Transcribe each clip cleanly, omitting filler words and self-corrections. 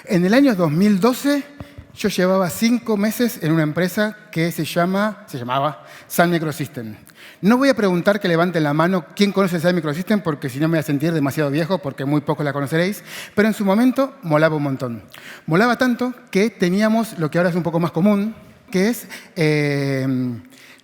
En el año 2012, yo llevaba 5 meses en una empresa que se llamaba Sun Microsystem. No voy a preguntar que levanten la mano quién conoce Sun Microsystem, porque si no me voy a sentir demasiado viejo, porque muy pocos la conoceréis, pero en su momento molaba un montón. Molaba tanto que teníamos lo que ahora es un poco más común, que es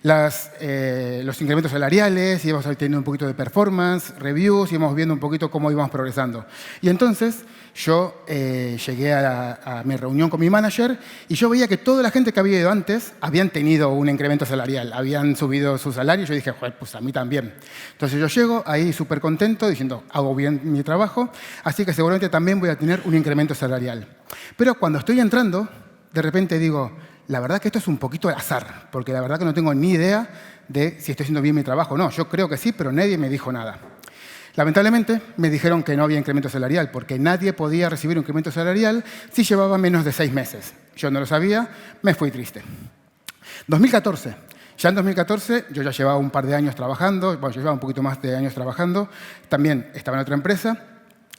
los incrementos salariales, íbamos teniendo un poquito de performance, reviews, íbamos viendo un poquito cómo íbamos progresando. Y entonces yo llegué a mi reunión con mi manager y yo veía que toda la gente que había ido antes habían tenido un incremento salarial, habían subido su salario y yo dije, joder, pues a mí también. Entonces yo llego ahí súper contento diciendo, hago bien mi trabajo, así que seguramente también voy a tener un incremento salarial. Pero cuando estoy entrando, de repente digo, la verdad que esto es un poquito al azar, porque la verdad que no tengo ni idea de si estoy haciendo bien mi trabajo o no. Yo creo que sí, pero nadie me dijo nada. Lamentablemente, me dijeron que no había incremento salarial, porque nadie podía recibir un incremento salarial si llevaba menos de 6 meses. Yo no lo sabía, me fui triste. 2014. Ya en 2014 yo ya llevaba un par de años trabajando, bueno, yo llevaba un poquito más de años trabajando, también estaba en otra empresa,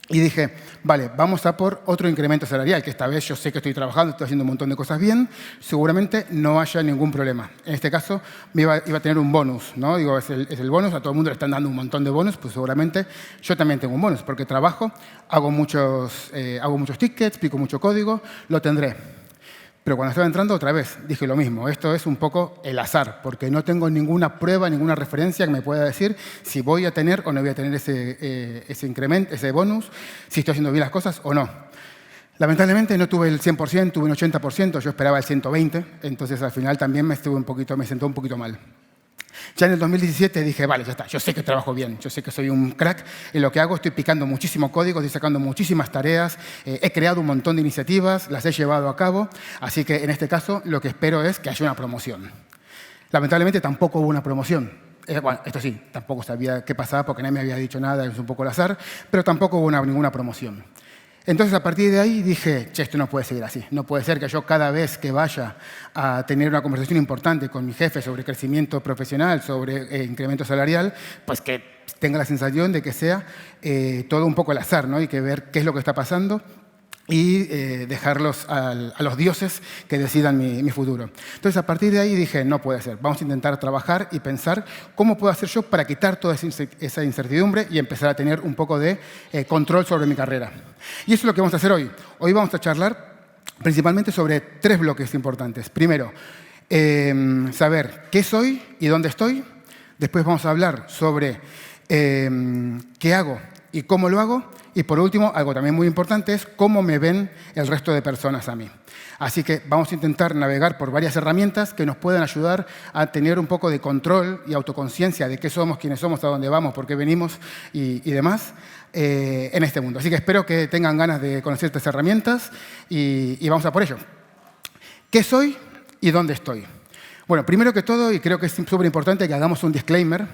y dije, vale, vamos a por otro incremento salarial, que esta vez yo sé que estoy trabajando, estoy haciendo un montón de cosas bien, seguramente no haya ningún problema. En este caso, iba a tener un bonus, ¿no? Digo, es el bonus, a todo el mundo le están dando un montón de bonus, pues seguramente yo también tengo un bonus, porque trabajo, hago muchos tickets, pico mucho código, lo tendré. Pero cuando estaba entrando, otra vez, dije lo mismo. Esto es un poco el azar, porque no tengo ninguna prueba, ninguna referencia que me pueda decir si voy a tener o no voy a tener ese incremento, ese bonus, si estoy haciendo bien las cosas o no. Lamentablemente no tuve el 100%, tuve un 80%, yo esperaba el 120%, entonces al final también me sentó un poquito mal. Ya en el 2017 dije, vale, ya está, yo sé que trabajo bien, yo sé que soy un crack en lo que hago, estoy picando muchísimo código, estoy sacando muchísimas tareas, he creado un montón de iniciativas, las he llevado a cabo, así que en este caso lo que espero es que haya una promoción. Lamentablemente tampoco hubo una promoción. Bueno, esto sí, tampoco sabía qué pasaba porque nadie me había dicho nada, es un poco al azar, pero tampoco hubo ninguna promoción. Entonces, a partir de ahí dije, che, esto no puede seguir así. No puede ser que yo cada vez que vaya a tener una conversación importante con mi jefe sobre crecimiento profesional, sobre incremento salarial, pues que tenga la sensación de que sea todo un poco al azar, ¿no? Y que ver qué es lo que está pasando y dejarlos a los dioses que decidan mi futuro. Entonces, a partir de ahí dije, no puede ser. Vamos a intentar trabajar y pensar cómo puedo hacer yo para quitar toda esa incertidumbre y empezar a tener un poco de control sobre mi carrera. Y eso es lo que vamos a hacer hoy. Hoy vamos a charlar principalmente sobre 3 bloques importantes. Primero, saber qué soy y dónde estoy. Después vamos a hablar sobre qué hago y cómo lo hago. Y por último, algo también muy importante es cómo me ven el resto de personas a mí. Así que vamos a intentar navegar por varias herramientas que nos puedan ayudar a tener un poco de control y autoconciencia de qué somos, quiénes somos, a dónde vamos, por qué venimos y demás en este mundo. Así que espero que tengan ganas de conocer estas herramientas y vamos a por ello. ¿Qué soy y dónde estoy? Bueno, primero que todo, y creo que es súper importante que hagamos un disclaimer,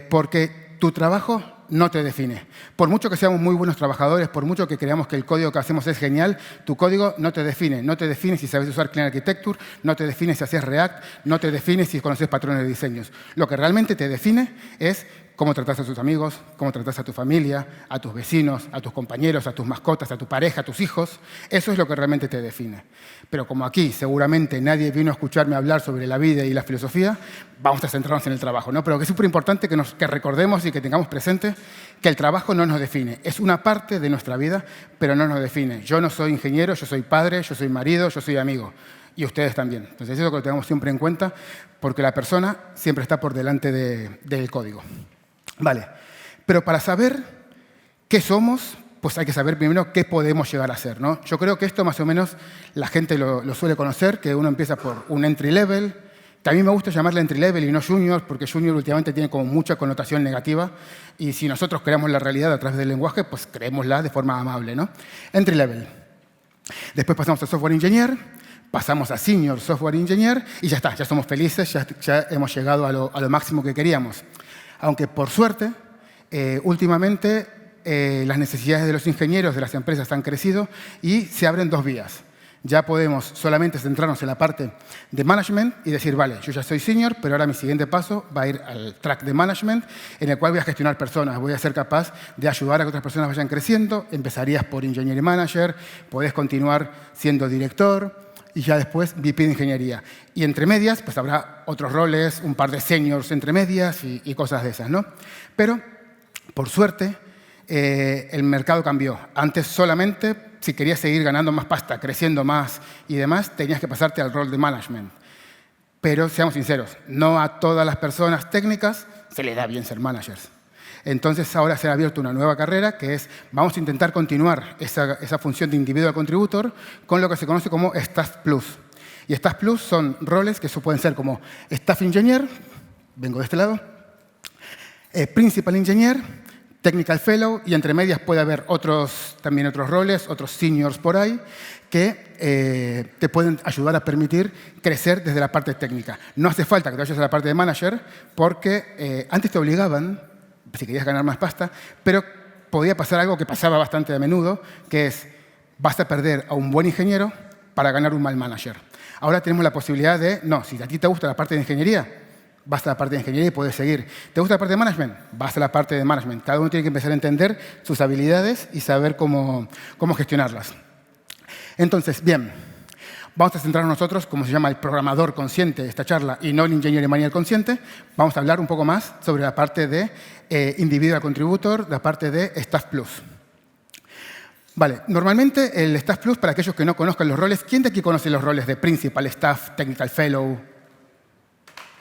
porque tu trabajo no te define. Por mucho que seamos muy buenos trabajadores, por mucho que creamos que el código que hacemos es genial, tu código no te define. No te define si sabes usar Clean Architecture, no te define si haces React, no te define si conoces patrones de diseños. Lo que realmente te define es cómo tratas a tus amigos, cómo tratas a tu familia, a tus vecinos, a tus compañeros, a tus mascotas, a tu pareja, a tus hijos. Eso es lo que realmente te define. Pero como aquí seguramente nadie vino a escucharme hablar sobre la vida y la filosofía, vamos a centrarnos en el trabajo, ¿no? Pero que es súper importante que recordemos y que tengamos presente que el trabajo no nos define. Es una parte de nuestra vida, pero no nos define. Yo no soy ingeniero, yo soy padre, yo soy marido, yo soy amigo. Y ustedes también. Entonces eso es lo que lo tenemos siempre en cuenta, porque la persona siempre está por delante del código. Vale, pero para saber qué somos, pues hay que saber primero qué podemos llegar a ser, ¿no? Yo creo que esto más o menos la gente lo suele conocer, que uno empieza por un entry level, que a mí me gusta llamarle entry level y no junior, porque junior últimamente tiene como mucha connotación negativa, y si nosotros creamos la realidad a través del lenguaje, pues creémosla de forma amable, ¿no? Entry level. Después pasamos a software engineer, pasamos a senior software engineer, y ya está, ya somos felices, ya hemos llegado a lo máximo que queríamos. Aunque, por suerte, últimamente las necesidades de los ingenieros de las empresas han crecido y se abren 2 vías. ya podemos solamente centrarnos en la parte de management y decir, vale, yo ya soy senior, pero ahora mi siguiente paso va a ir al track de management, en el cual voy a gestionar personas, voy a ser capaz de ayudar a que otras personas vayan creciendo. Empezarías por Engineering Manager, podés continuar siendo director y ya después VP de Ingeniería. Y entre medias, pues habrá otros roles, un par de seniors entre medias y cosas de esas, ¿no? Pero, por suerte, el mercado cambió. Antes solamente, si querías seguir ganando más pasta, creciendo más y demás, tenías que pasarte al rol de management. Pero, seamos sinceros, no a todas las personas técnicas se les da bien ser managers. Entonces, ahora se ha abierto una nueva carrera que es, vamos a intentar continuar esa función de individual contributor con lo que se conoce como Staff Plus. Y Staff Plus son roles que pueden ser como Staff Engineer, vengo de este lado, Principal Engineer, Technical Fellow, y entre medias puede haber también otros roles, otros seniors por ahí, que te pueden ayudar a permitir crecer desde la parte técnica. No hace falta que te vayas a la parte de manager, porque antes te obligaban, si querías ganar más pasta, pero podía pasar algo que pasaba bastante a menudo, que es, vas a perder a un buen ingeniero para ganar un mal manager. Ahora tenemos la posibilidad de, no, si a ti te gusta la parte de ingeniería, vas a la parte de ingeniería y puedes seguir. ¿Te gusta la parte de management? Vas a la parte de management. Cada uno tiene que empezar a entender sus habilidades y saber cómo gestionarlas. Entonces, bien, vamos a centrarnos nosotros, como se llama el programador consciente de esta charla, y no el ingeniero manual consciente. Vamos a hablar un poco más sobre la parte de individual contributor, la parte de Staff Plus. Vale, normalmente el Staff Plus, para aquellos que no conozcan los roles, ¿quién de aquí conoce los roles de Principal, Staff, Technical Fellow?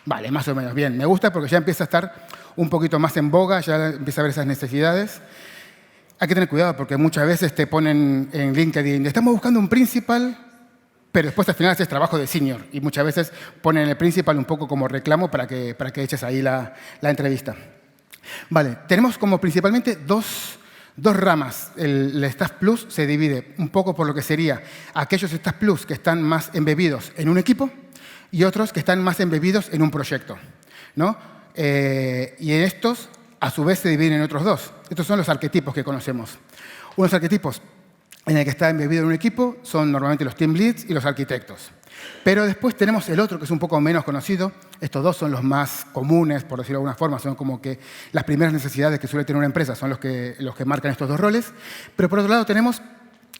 Vale, más o menos, bien. Me gusta porque ya empieza a estar un poquito más en boga, ya empieza a ver esas necesidades. Hay que tener cuidado porque muchas veces te ponen en LinkedIn, estamos buscando un principal, pero después al final haces trabajo de senior. Y muchas veces ponen el principal un poco como reclamo para que eches ahí la entrevista. Vale, tenemos como principalmente dos ramas. El Staff Plus se divide un poco por lo que sería aquellos Staff Plus que están más embebidos en un equipo, y otros que están más embebidos en un proyecto, ¿no? Y en estos, a su vez, se dividen en otros dos. Estos son los arquetipos que conocemos. Unos arquetipos en el que está embebido en un equipo son normalmente los team leads y los arquitectos. Pero después tenemos el otro, que es un poco menos conocido. Estos dos son los más comunes, por decirlo de alguna forma. Son como que las primeras necesidades que suele tener una empresa son los que marcan estos dos roles. Pero por otro lado tenemos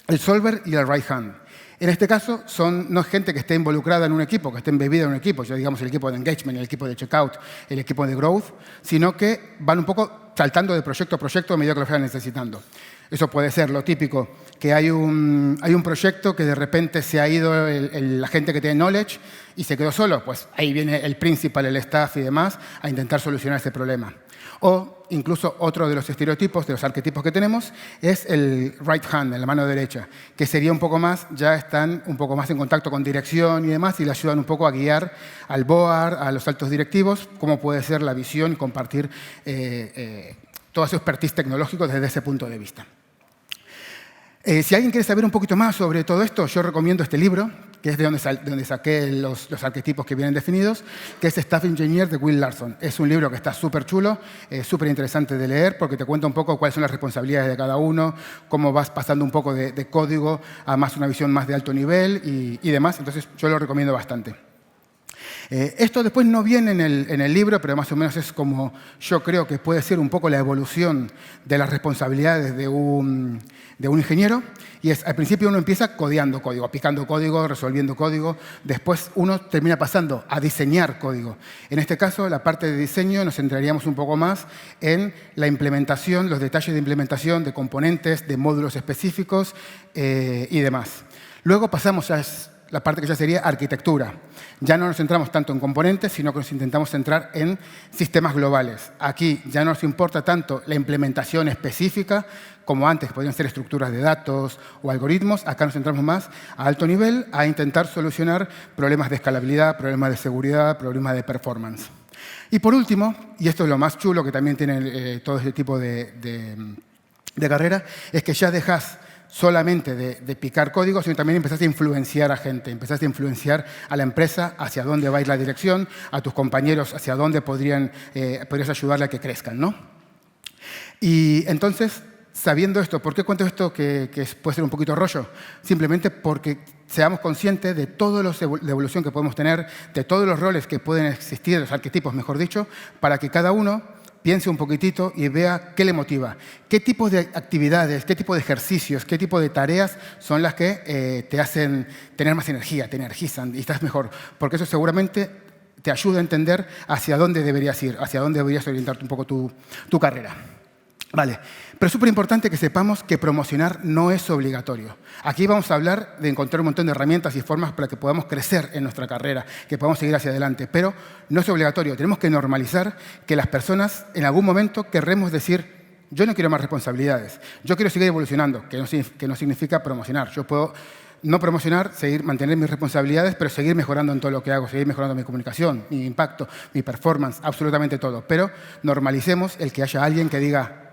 el solver y el right hand. En este caso, no es gente que esté involucrada en un equipo, que esté embebida en un equipo, ya digamos el equipo de engagement, el equipo de checkout, el equipo de growth, sino que van un poco saltando de proyecto a proyecto a medida que lo vayan necesitando. Eso puede ser lo típico, que hay un proyecto que de repente se ha ido la gente que tiene knowledge y se quedó solo. Pues ahí viene el principal, el staff y demás a intentar solucionar ese problema. O incluso otro de los estereotipos, de los arquetipos que tenemos, es el right hand, en la mano derecha, que sería un poco más, ya están un poco más en contacto con dirección y demás, y le ayudan un poco a guiar al board, a los altos directivos, cómo puede ser la visión y compartir todo su expertise tecnológico desde ese punto de vista. Si alguien quiere saber un poquito más sobre todo esto, yo recomiendo este libro, que es de donde saqué los arquetipos que vienen definidos, que es Staff Engineer de Will Larson. Es un libro que está súper chulo, súper interesante de leer, porque te cuenta un poco cuáles son las responsabilidades de cada uno, cómo vas pasando un poco de código a más una visión más de alto nivel y demás. Entonces, yo lo recomiendo bastante. Esto después no viene en el libro, pero más o menos es como yo creo que puede ser un poco la evolución de las responsabilidades de un ingeniero. Y es, al principio uno empieza codeando código, picando código, resolviendo código. Después uno termina pasando a diseñar código. En este caso, la parte de diseño nos centraríamos un poco más en la implementación, los detalles de implementación de componentes, de módulos específicos y demás. Luego pasamos a la parte que ya sería arquitectura. Ya no nos centramos tanto en componentes, sino que nos intentamos centrar en sistemas globales. Aquí ya no nos importa tanto la implementación específica, como antes podían ser estructuras de datos o algoritmos. Acá nos centramos más a alto nivel a intentar solucionar problemas de escalabilidad, problemas de seguridad, problemas de performance. Y por último, y esto es lo más chulo que también tiene todo este tipo de carrera, es que ya dejas solamente de picar código, sino también empezaste a influenciar a gente, empezaste a influenciar a la empresa hacia dónde va a ir la dirección, a tus compañeros hacia dónde podrías ayudarle a que crezcan, ¿no? Y entonces, Sabiendo esto, ¿por qué cuento esto que puede ser un poquito rollo? Simplemente porque seamos conscientes de todos los de evolución que podemos tener, de todos los roles que pueden existir, los arquetipos, mejor dicho, para que cada uno piense un poquitito y vea qué le motiva, qué tipo de actividades, qué tipo de ejercicios, qué tipo de tareas son las que te hacen tener más energía, te energizan y estás mejor, porque eso seguramente te ayuda a entender hacia dónde deberías ir, hacia dónde deberías orientarte un poco tu carrera. Vale, pero es súper importante que sepamos que promocionar no es obligatorio. Aquí vamos a hablar de encontrar un montón de herramientas y formas para que podamos crecer en nuestra carrera, que podamos seguir hacia adelante, pero no es obligatorio. Tenemos que normalizar que las personas en algún momento querremos decir, yo no quiero más responsabilidades, yo quiero seguir evolucionando, que no significa promocionar. Yo puedo no promocionar, mantener mis responsabilidades, pero seguir mejorando en todo lo que hago, seguir mejorando mi comunicación, mi impacto, mi performance, absolutamente todo. Pero normalicemos el que haya alguien que diga,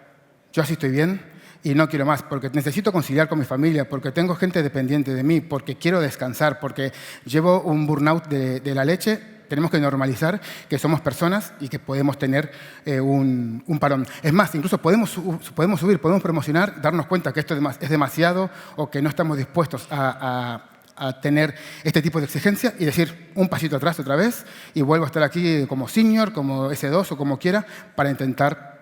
yo así estoy bien y no quiero más, porque necesito conciliar con mi familia, porque tengo gente dependiente de mí, porque quiero descansar, porque llevo un burnout de la leche. Tenemos que normalizar que somos personas y que podemos tener un parón. Es más, incluso podemos subir, podemos promocionar, darnos cuenta que esto es demasiado o que no estamos dispuestos a tener este tipo de exigencia y decir un pasito atrás otra vez y vuelvo a estar aquí como senior, como S2 o como quiera para intentar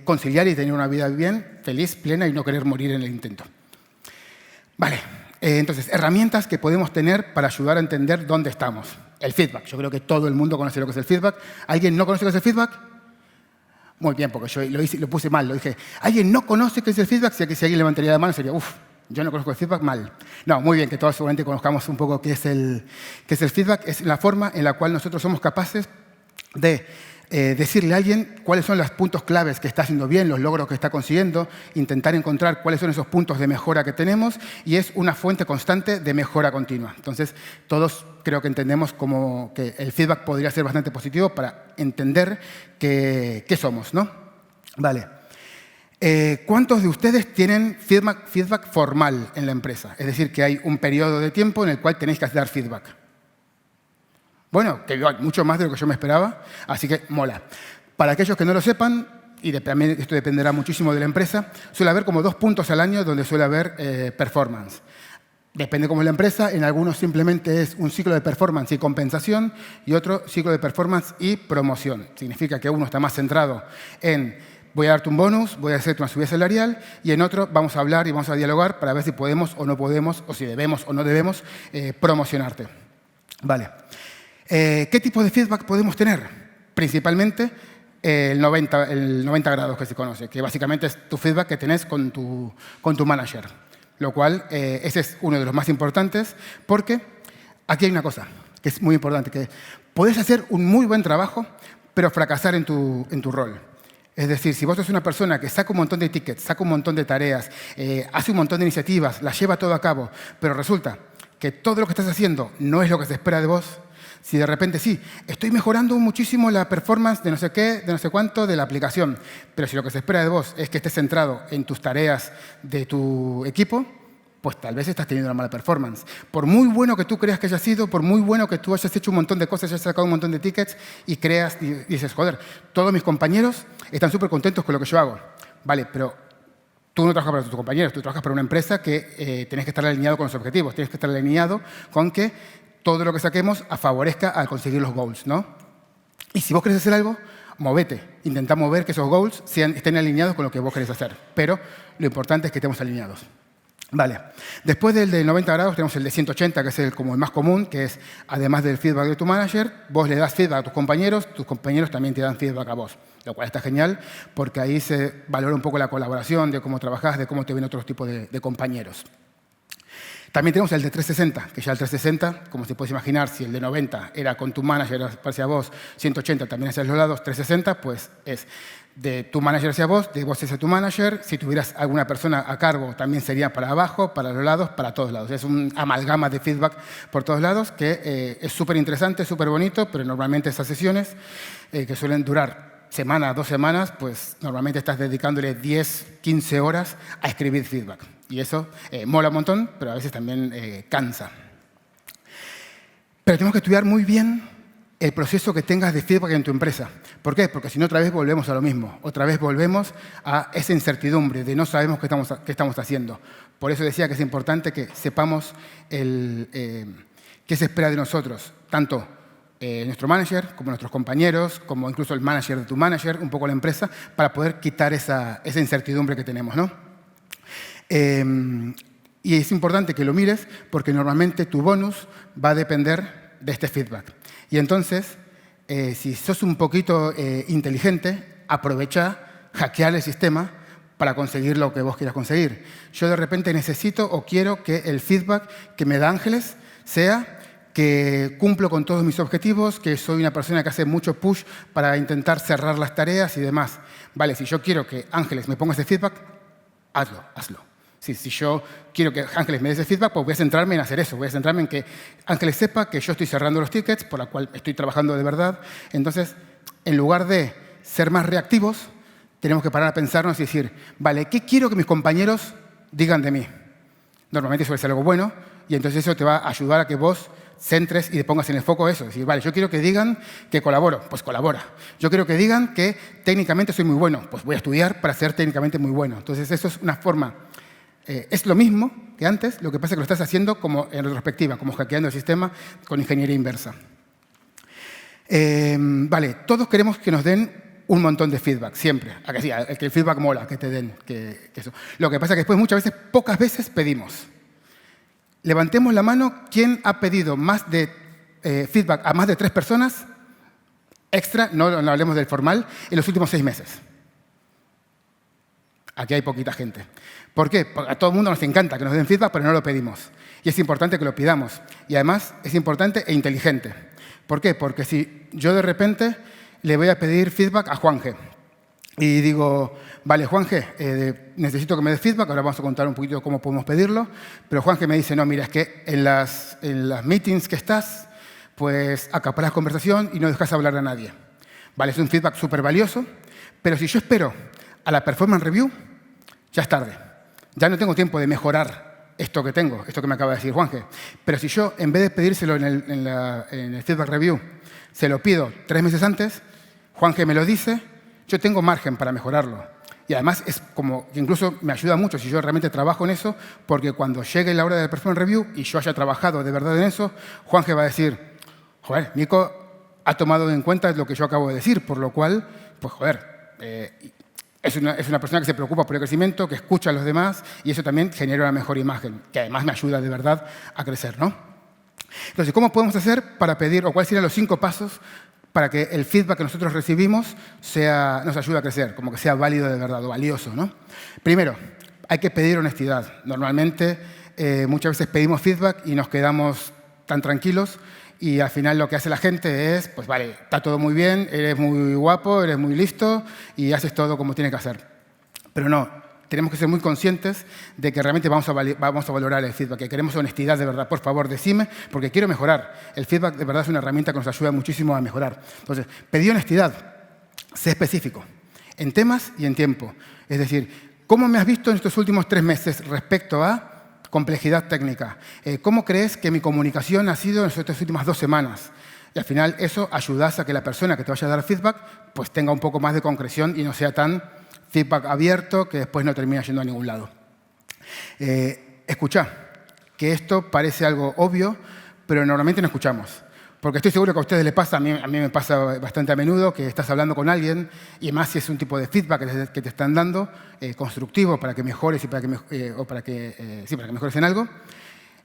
conciliar y tener una vida bien, feliz, plena y no querer morir en el intento. Vale, entonces, herramientas que podemos tener para ayudar a entender dónde estamos. El feedback. Yo creo que todo el mundo conoce lo que es el feedback. ¿Alguien no conoce lo que es el feedback? Muy bien, porque yo lo puse mal, lo dije. ¿Alguien no conoce qué es el feedback? Si alguien levantaría la mano sería, yo no conozco el feedback, mal. No, muy bien, que todos seguramente conozcamos un poco qué es el feedback. Es la forma en la cual nosotros somos capaces de decirle a alguien cuáles son los puntos claves que está haciendo bien, los logros que está consiguiendo, intentar encontrar cuáles son esos puntos de mejora que tenemos y es una fuente constante de mejora continua. Entonces, todos creo que entendemos como que el feedback podría ser bastante positivo para entender qué somos, ¿no? Vale. ¿Cuántos de ustedes tienen feedback formal en la empresa? Es decir, que hay un periodo de tiempo en el cual tenéis que dar feedback. Bueno, que mucho más de lo que yo me esperaba, así que mola. Para aquellos que no lo sepan, y también esto dependerá muchísimo de la empresa, suele haber como 2 puntos al año donde suele haber performance. Depende cómo es la empresa, en algunos simplemente es un ciclo de performance y compensación y otro ciclo de performance y promoción. Significa que uno está más centrado en voy a darte un bonus, voy a hacerte una subida salarial y en otro vamos a hablar y vamos a dialogar para ver si podemos o no podemos, o si debemos o no debemos promocionarte. Vale. ¿Qué tipo de feedback podemos tener? Principalmente el 90 grados que se conoce, que básicamente es tu feedback que tenés con tu manager. Lo cual, ese es uno de los más importantes, porque aquí hay una cosa que es muy importante, que podés hacer un muy buen trabajo, pero fracasar en tu rol. Es decir, si vos sos una persona que saca un montón de tickets, saca un montón de tareas, hace un montón de iniciativas, las lleva todo a cabo, pero resulta que todo lo que estás haciendo no es lo que se espera de vos, si de repente sí, estoy mejorando muchísimo la performance de no sé qué, de no sé cuánto, de la aplicación, pero si lo que se espera de vos es que estés centrado en tus tareas de tu equipo, pues tal vez estás teniendo una mala performance. Por muy bueno que tú creas que haya sido, por muy bueno que tú hayas hecho un montón de cosas, hayas sacado un montón de tickets y creas y dices, joder, todos mis compañeros están súper contentos con lo que yo hago. Vale, pero tú no trabajas para tus compañeros, tú trabajas para una empresa que tienes que estar alineado con los objetivos, tienes que estar alineado con que todo lo que saquemos favorezca a conseguir los goals, ¿no? Y si vos querés hacer algo, movete. Intenta mover que esos goals estén alineados con lo que vos querés hacer. Pero lo importante es que estemos alineados. Vale. Después del de 90 grados tenemos el de 180, que es como el más común, que es, además del feedback de tu manager, vos le das feedback a tus compañeros también te dan feedback a vos. Lo cual está genial, porque ahí se valora un poco la colaboración, de cómo trabajás, de cómo te ven otros tipos de compañeros. También tenemos el de 360, que ya el 360, como se puede imaginar, si el de 90 era con tu manager hacia vos, 180 también hacia los lados, 360, pues es de tu manager hacia vos, de vos hacia tu manager. Si tuvieras alguna persona a cargo, también sería para abajo, para los lados, para todos lados. Es un amalgama de feedback por todos lados que es súper interesante, súper bonito, pero normalmente esas sesiones, que suelen durar semana, 2 semanas, pues normalmente estás dedicándole 10, 15 horas a escribir feedback. Y eso mola un montón, pero a veces también cansa. Pero tenemos que estudiar muy bien el proceso que tengas de feedback en tu empresa. ¿Por qué? Porque si no, otra vez volvemos a lo mismo. Otra vez volvemos a esa incertidumbre de no sabemos qué estamos haciendo. Por eso decía que es importante que sepamos qué se espera de nosotros, tanto nuestro manager, como nuestros compañeros, como incluso el manager de tu manager, un poco la empresa, para poder quitar esa incertidumbre que tenemos, ¿no? Y es importante que lo mires porque normalmente tu bonus va a depender de este feedback. Y entonces, si sos un poquito inteligente, aprovecha, hackear el sistema para conseguir lo que vos quieras conseguir. Yo de repente necesito o quiero que el feedback que me da Ángeles sea que cumplo con todos mis objetivos, que soy una persona que hace mucho push para intentar cerrar las tareas y demás. Vale, si yo quiero que Ángeles me ponga ese feedback, hazlo. Si yo quiero que Ángeles me dé ese feedback, pues voy a centrarme en hacer eso. Voy a centrarme en que Ángeles sepa que yo estoy cerrando los tickets, por la cual estoy trabajando de verdad. Entonces, en lugar de ser más reactivos, tenemos que parar a pensarnos y decir, vale, ¿qué quiero que mis compañeros digan de mí? Normalmente suele ser algo bueno y entonces eso te va a ayudar a que vos centres y te pongas en el foco eso. Es decir, vale, yo quiero que digan que colaboro, pues colabora. Yo quiero que digan que técnicamente soy muy bueno, pues voy a estudiar para ser técnicamente muy bueno. Entonces, eso es una forma. Es lo mismo que antes, lo que pasa es que lo estás haciendo como en retrospectiva, como hackeando el sistema con ingeniería inversa. Vale, todos queremos que nos den un montón de feedback, siempre. ¿A que sí? Que el feedback mola, que te den. Que eso. Lo que pasa es que después muchas veces, pocas veces pedimos. Levantemos la mano, ¿quién ha pedido más de feedback a más de 3 personas extra, no hablemos del formal, en los últimos 6 meses? Aquí hay poquita gente. ¿Por qué? Porque a todo el mundo nos encanta que nos den feedback, pero no lo pedimos. Y es importante que lo pidamos. Y además es importante e inteligente. ¿Por qué? Porque si yo de repente le voy a pedir feedback a Juanje y digo, vale, Juanje, necesito que me des feedback, ahora vamos a contar un poquito cómo podemos pedirlo, pero Juanje me dice, no, mira, es que en las meetings que estás, pues acaparas conversación y no dejas hablar a nadie. Vale, es un feedback súper valioso, pero si yo espero a la performance review, ya es tarde. Ya no tengo tiempo de mejorar esto que tengo, esto que me acaba de decir Juanje. Pero si yo, en vez de pedírselo en el feedback review, se lo pido 3 meses antes, Juanje me lo dice, yo tengo margen para mejorarlo. Y además es como que incluso me ayuda mucho si yo realmente trabajo en eso, porque cuando llegue la hora de la performance review y yo haya trabajado de verdad en eso, Juanje va a decir, joder, Nico ha tomado en cuenta lo que yo acabo de decir, por lo cual, pues joder, es una persona que se preocupa por el crecimiento, que escucha a los demás y eso también genera una mejor imagen, que además me ayuda de verdad a crecer, ¿no? Entonces, ¿cómo podemos hacer para pedir, o cuáles serían los 5 pasos para que el feedback que nosotros recibimos nos ayude a crecer, como que sea válido de verdad o valioso, ¿no? Primero, hay que pedir honestidad. Normalmente, muchas veces pedimos feedback y nos quedamos tan tranquilos y al final lo que hace la gente es, pues vale, está todo muy bien, eres muy guapo, eres muy listo y haces todo como tiene que hacer. Pero no, tenemos que ser muy conscientes de que realmente vamos a valorar el feedback, que queremos honestidad de verdad. Por favor, decime, porque quiero mejorar. El feedback de verdad es una herramienta que nos ayuda muchísimo a mejorar. Entonces, pedí honestidad, sé específico, en temas y en tiempo. Es decir, ¿cómo me has visto en estos últimos 3 meses respecto a complejidad técnica? ¿Cómo crees que mi comunicación ha sido en estas últimas 2 semanas? Y al final eso ayuda a que la persona que te vaya a dar feedback pues tenga un poco más de concreción y no sea tan feedback abierto que después no termina yendo a ningún lado. Escuchá, que esto parece algo obvio, pero normalmente no escuchamos. Porque estoy seguro que a ustedes les pasa, a mí me pasa bastante a menudo, que estás hablando con alguien, y más si es un tipo de feedback que te están dando, constructivo para que mejores y para que mejores en algo.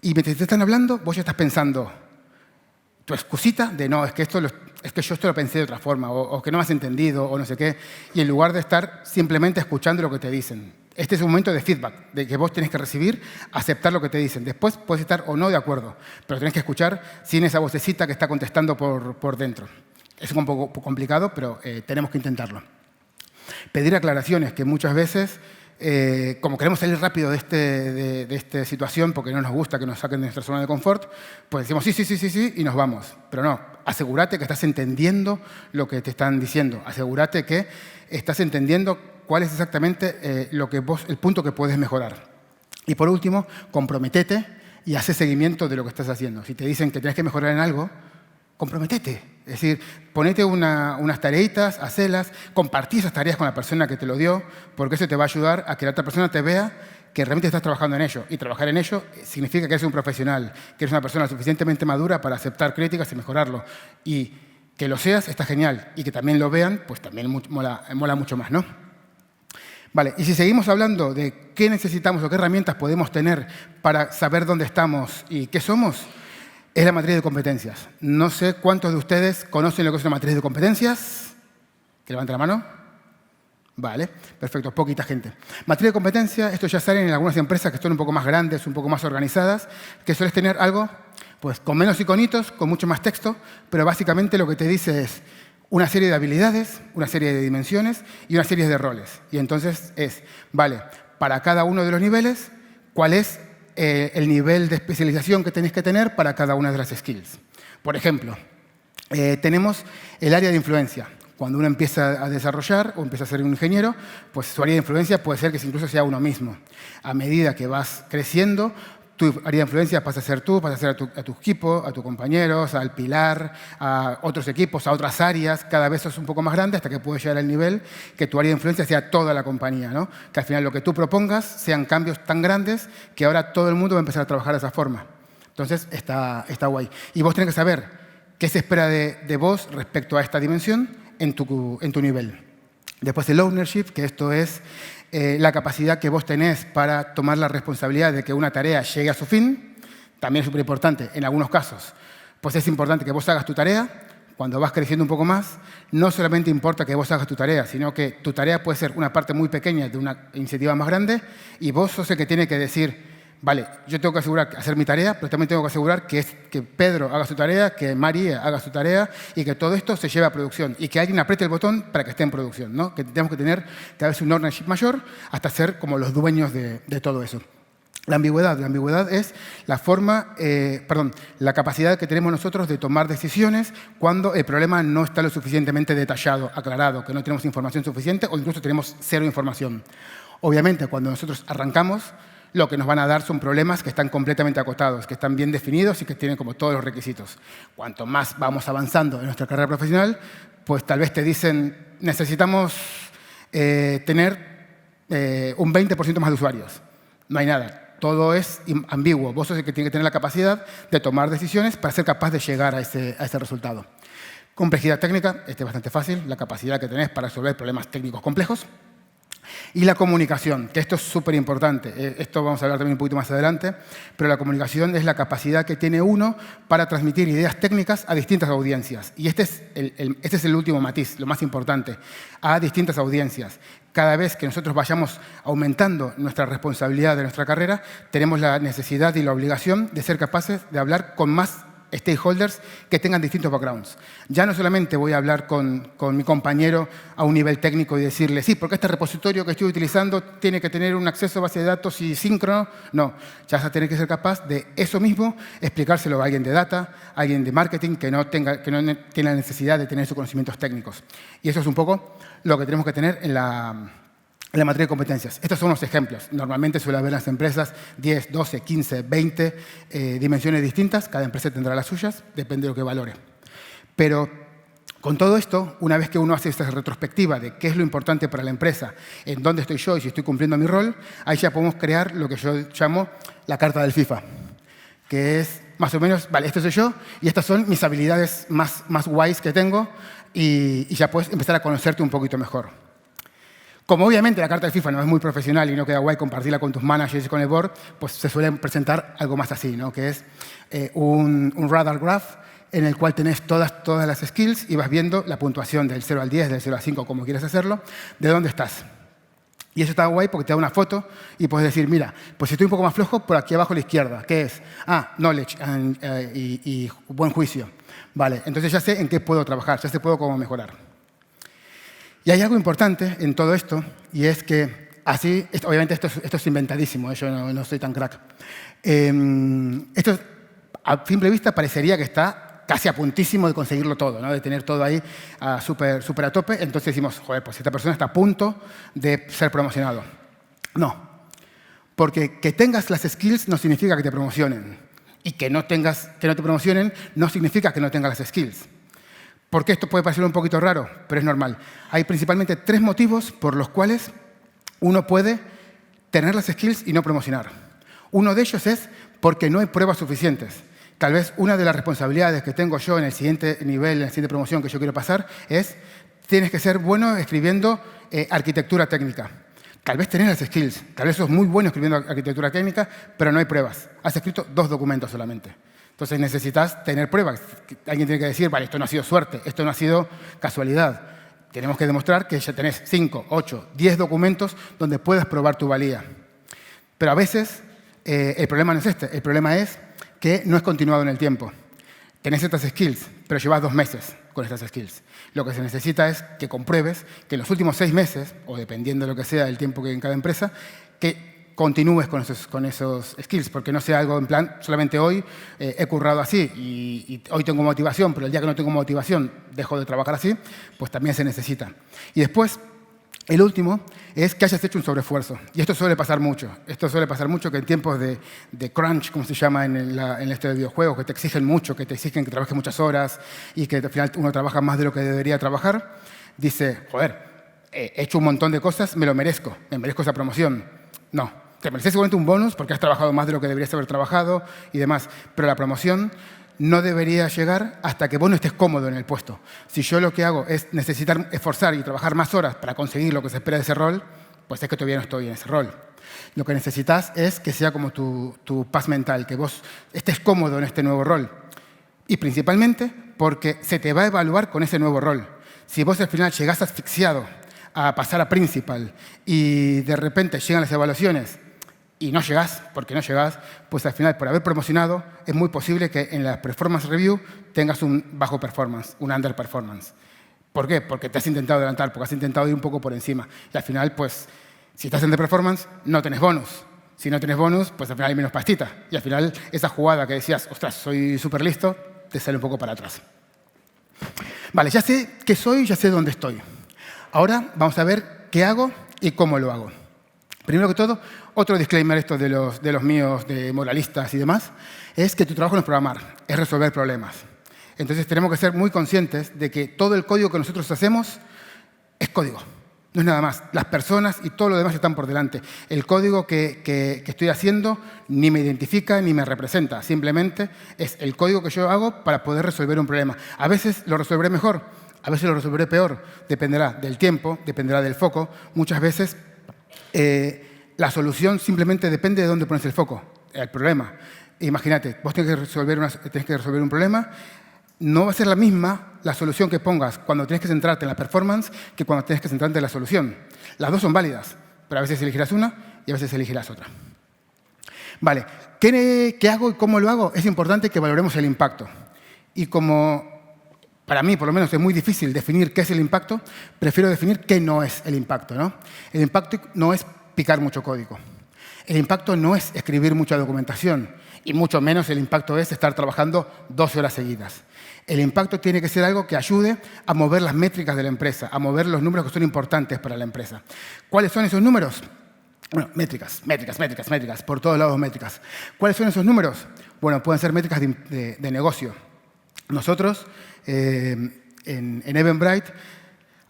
Y mientras te están hablando, vos ya estás pensando tu excusita de no, es que yo esto lo pensé de otra forma, o que no me has entendido, o no sé qué, y en lugar de estar simplemente escuchando lo que te dicen. Este es un momento de feedback, de que vos tenés que recibir, aceptar lo que te dicen. Después puedes estar o no de acuerdo, pero tenés que escuchar sin esa vocecita que está contestando por dentro. Es un poco complicado, pero tenemos que intentarlo. Pedir aclaraciones, que muchas veces, como queremos salir rápido de esta situación porque no nos gusta que nos saquen de nuestra zona de confort, pues decimos sí y nos vamos. Pero no, asegúrate que estás entendiendo lo que te están diciendo. Asegúrate que estás entendiendo cuál es exactamente el punto que puedes mejorar. Y por último, comprométete y haz seguimiento de lo que estás haciendo. Si te dicen que tienes que mejorar en algo, comprométete. Es decir, ponete unas tareitas, hacelas, compartí esas tareas con la persona que te lo dio, porque eso te va a ayudar a que la otra persona te vea que realmente estás trabajando en ello. Y trabajar en ello significa que eres un profesional, que eres una persona suficientemente madura para aceptar críticas y mejorarlo. Y que lo seas está genial. Y que también lo vean, pues también mola mucho más, ¿no? Vale, y si seguimos hablando de qué necesitamos o qué herramientas podemos tener para saber dónde estamos y qué somos, es la matriz de competencias. No sé cuántos de ustedes conocen lo que es una matriz de competencias. ¿Que levante la mano? Vale, perfecto, poquita gente. Matriz de competencias, esto ya sale en algunas empresas que son un poco más grandes, un poco más organizadas, que sueles tener algo pues, con menos iconitos, con mucho más texto, pero básicamente lo que te dice es una serie de habilidades, una serie de dimensiones y una serie de roles. Y entonces es, vale, para cada uno de los niveles, ¿cuál es el nivel de especialización que tenéis que tener para cada una de las skills? Por ejemplo, tenemos el área de influencia. Cuando uno empieza a desarrollar o empieza a ser un ingeniero, pues su área de influencia puede ser que incluso sea uno mismo. A medida que vas creciendo, tu área de influencia pasa a ser tú, pasa a ser a tu equipo, a tus compañeros, al pilar, a otros equipos, a otras áreas. Cada vez es un poco más grande hasta que puedes llegar al nivel que tu área de influencia sea toda la compañía, ¿no? Que al final lo que tú propongas sean cambios tan grandes que ahora todo el mundo va a empezar a trabajar de esa forma. Entonces, está guay. Y vos tenés que saber qué se espera de vos respecto a esta dimensión en tu nivel. Después el ownership, que esto es la capacidad que vos tenés para tomar la responsabilidad de que una tarea llegue a su fin. También es súper importante en algunos casos. Pues es importante que vos hagas tu tarea. Cuando vas creciendo un poco más, no solamente importa que vos hagas tu tarea, sino que tu tarea puede ser una parte muy pequeña de una iniciativa más grande y vos sos el que tiene que decir, vale, yo tengo que asegurar hacer mi tarea, pero también tengo que asegurar que Pedro haga su tarea, que María haga su tarea y que todo esto se lleve a producción y que alguien apriete el botón para que esté en producción, ¿no? Que tenemos que tener cada vez un ownership mayor hasta ser como los dueños de todo eso. La ambigüedad es la capacidad que tenemos nosotros de tomar decisiones cuando el problema no está lo suficientemente detallado, aclarado, que no tenemos información suficiente o incluso tenemos cero información. Obviamente, cuando nosotros arrancamos, lo que nos van a dar son problemas que están completamente acotados, que están bien definidos y que tienen como todos los requisitos. Cuanto más vamos avanzando en nuestra carrera profesional, pues tal vez te dicen, necesitamos tener un 20% más de usuarios. No hay nada. Todo es ambiguo. Vos sos el que tiene que tener la capacidad de tomar decisiones para ser capaz de llegar a ese resultado. Complejidad técnica, este es bastante fácil, la capacidad que tenés para resolver problemas técnicos complejos. Y la comunicación, que esto es súper importante. Esto vamos a hablar también un poquito más adelante, pero la comunicación es la capacidad que tiene uno para transmitir ideas técnicas a distintas audiencias. Y este es el último matiz, lo más importante, a distintas audiencias. Cada vez que nosotros vayamos aumentando nuestra responsabilidad de nuestra carrera, tenemos la necesidad y la obligación de ser capaces de hablar con más stakeholders que tengan distintos backgrounds. Ya no solamente voy a hablar con mi compañero a un nivel técnico y decirle, sí, porque este repositorio que estoy utilizando tiene que tener un acceso a base de datos y síncrono. No, ya vas a tener que ser capaz de eso mismo explicárselo a alguien de data, a alguien de marketing que no tiene la necesidad de tener sus conocimientos técnicos. Y eso es un poco lo que tenemos que tener en la matriz de competencias. Estos son unos ejemplos. Normalmente suele haber en las empresas 10, 12, 15, 20 dimensiones distintas. Cada empresa tendrá las suyas, depende de lo que valore. Pero con todo esto, una vez que uno hace esta retrospectiva de qué es lo importante para la empresa, en dónde estoy yo y si estoy cumpliendo mi rol, ahí ya podemos crear lo que yo llamo la carta del FIFA, que es más o menos, vale, esto soy yo y estas son mis habilidades más guays que tengo y ya puedes empezar a conocerte un poquito mejor. Como obviamente la carta de FIFA no es muy profesional y no queda guay compartirla con tus managers y con el board, pues se suele presentar algo más así, ¿no? Que es un radar graph en el cual tenés todas las skills y vas viendo la puntuación del 0 al 10, del 0 al 5, como quieras hacerlo, de dónde estás. Y eso está guay porque te da una foto y puedes decir, mira, pues si estoy un poco más flojo, por aquí abajo a la izquierda, ¿qué es? Knowledge y buen juicio. Vale, entonces ya sé en qué puedo trabajar, ya sé cómo mejorar. Y hay algo importante en todo esto, y es que así, obviamente esto es inventadísimo, yo no soy tan crack. Esto a simple vista parecería que está casi a puntísimo de conseguirlo todo, ¿no? De tener todo ahí súper a tope. Entonces decimos, joder, pues esta persona está a punto de ser promocionado. No, porque que tengas las skills no significa que te promocionen. Y que no te promocionen no significa que no tengas las skills. ¿Por qué esto puede parecer un poquito raro? Pero es normal. Hay principalmente 3 motivos por los cuales uno puede tener las skills y no promocionar. Uno de ellos es porque no hay pruebas suficientes. Tal vez una de las responsabilidades que tengo yo en el siguiente nivel, en la siguiente promoción que yo quiero pasar, es tienes que ser bueno escribiendo arquitectura técnica. Tal vez tenés las skills, tal vez sos muy bueno escribiendo arquitectura técnica, pero no hay pruebas. Has escrito 2 documentos solamente. Entonces necesitas tener pruebas. Alguien tiene que decir, vale, esto no ha sido suerte, esto no ha sido casualidad. Tenemos que demostrar que ya tenés 5, 8, 10 documentos donde puedas probar tu valía. Pero a veces el problema no es este, el problema es que no es continuado en el tiempo. Tenés estas skills, pero llevas 2 meses con estas skills. Lo que se necesita es que compruebes que en los últimos 6 meses, o dependiendo de lo que sea el tiempo que hay en cada empresa, que continúes con esos skills, porque no sea algo en plan, solamente hoy he currado así y hoy tengo motivación, pero el día que no tengo motivación dejo de trabajar así, pues también se necesita. Y después, el último es que hayas hecho un sobreesfuerzo. Y esto suele pasar mucho. Esto suele pasar mucho que en tiempos de crunch, como se llama en este de videojuegos, que te exigen mucho, que te exigen que trabajes muchas horas y que al final uno trabaja más de lo que debería trabajar, dice, joder, he hecho un montón de cosas, me merezco esa promoción. No, te mereces seguramente un bonus porque has trabajado más de lo que deberías haber trabajado y demás. Pero la promoción no debería llegar hasta que vos no estés cómodo en el puesto. Si yo lo que hago es necesitar esforzar y trabajar más horas para conseguir lo que se espera de ese rol, pues es que todavía no estoy en ese rol. Lo que necesitas es que sea como tu paz mental, que vos estés cómodo en este nuevo rol. Y principalmente porque se te va a evaluar con ese nuevo rol. Si vos al final llegás asfixiado a pasar a principal y de repente llegan las evaluaciones y no llegás, porque no llegás, pues al final, por haber promocionado, es muy posible que en la performance review tengas un bajo performance, un underperformance. ¿Por qué? Porque te has intentado adelantar, porque has intentado ir un poco por encima. Y al final, pues, si estás en underperformance, no tenés bonus. Si no tenés bonus, pues al final hay menos pastita. Y al final, esa jugada que decías, ostras, soy súper listo, te sale un poco para atrás. Vale, ya sé qué soy, ya sé dónde estoy. Ahora vamos a ver qué hago y cómo lo hago. Primero que todo, otro disclaimer esto de los míos, de moralistas y demás, es que tu trabajo no es programar, es resolver problemas. Entonces tenemos que ser muy conscientes de que todo el código que nosotros hacemos es código, no es nada más. Las personas y todo lo demás están por delante. El código que estoy haciendo ni me identifica ni me representa, simplemente es el código que yo hago para poder resolver un problema. A veces lo resolveré mejor, a veces lo resolveré peor, dependerá del tiempo, dependerá del foco. Muchas veces la solución simplemente depende de dónde pones el foco, el problema. Imagínate, vos tenés que resolver un problema, no va a ser la misma la solución que pongas cuando tienes que centrarte en la performance que cuando tienes que centrarte en la solución. Las dos son válidas, pero a veces elegirás una y a veces elegirás otra. Vale, ¿qué hago y cómo lo hago? Es importante que valoremos el impacto. Y como para mí, por lo menos, es muy difícil definir qué es el impacto, prefiero definir qué no es el impacto, ¿no? El impacto no es picar mucho código. El impacto no es escribir mucha documentación, y mucho menos el impacto es estar trabajando 12 horas seguidas. El impacto tiene que ser algo que ayude a mover las métricas de la empresa, a mover los números que son importantes para la empresa. ¿Cuáles son esos números? Bueno, métricas, por todos lados métricas. ¿Cuáles son esos números? Bueno, pueden ser métricas de negocio. Nosotros, en Eventbrite,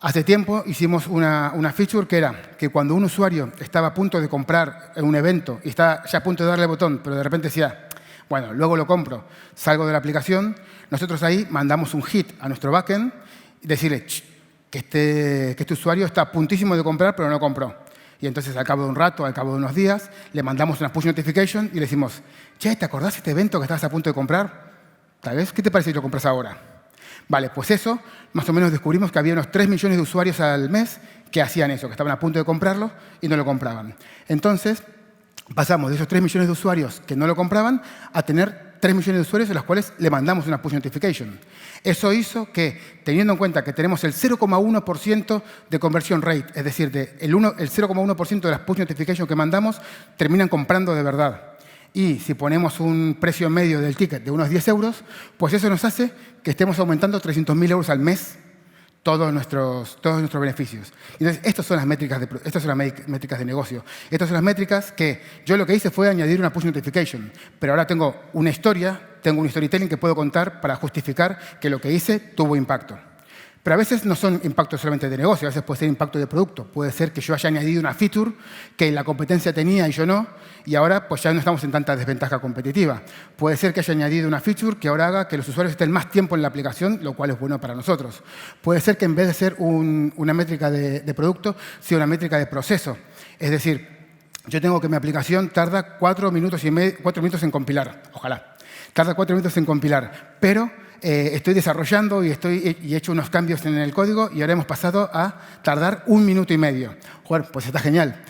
hace tiempo hicimos una feature que era que cuando un usuario estaba a punto de comprar un evento y está ya a punto de darle al botón, pero de repente decía, bueno, luego lo compro, salgo de la aplicación, nosotros ahí mandamos un hit a nuestro backend y decirle que este usuario está a puntísimo de comprar, pero no compró. Y entonces, al cabo de un rato, al cabo de unos días, le mandamos una push notification y le decimos, che, ¿te acordás de este evento que estabas a punto de comprar? Tal vez, ¿qué te parece si lo compras ahora? Vale, pues eso, más o menos descubrimos que había unos 3 millones de usuarios al mes que hacían eso, que estaban a punto de comprarlo y no lo compraban. Entonces, pasamos de esos 3 millones de usuarios que no lo compraban a tener 3 millones de usuarios a los cuales le mandamos una push notification. Eso hizo que, teniendo en cuenta que tenemos el 0,1% de conversion rate, es decir, el 0,1% de las push notifications que mandamos terminan comprando de verdad. Y si ponemos un precio medio del ticket de unos 10 euros, pues eso nos hace que estemos aumentando 300.000 euros al mes todos nuestros beneficios. Entonces, estas son las métricas de negocio. Estas son las métricas que yo lo que hice fue añadir una push notification. Pero ahora tengo una historia tengo un storytelling que puedo contar para justificar que lo que hice tuvo impacto. Pero a veces no son impactos solamente de negocio, a veces puede ser impacto de producto. Puede ser que yo haya añadido una feature que la competencia tenía y yo no, y ahora pues ya no estamos en tanta desventaja competitiva. Puede ser que haya añadido una feature que ahora haga que los usuarios estén más tiempo en la aplicación, lo cual es bueno para nosotros. Puede ser que en vez de ser una métrica de producto, sea una métrica de proceso. Es decir, yo tengo que mi aplicación tarda 4 minutos en compilar, ojalá. Tarda 4 minutos en compilar, pero estoy desarrollando y he hecho unos cambios en el código y ahora hemos pasado a tardar 1 minuto y medio. Joder, pues está genial.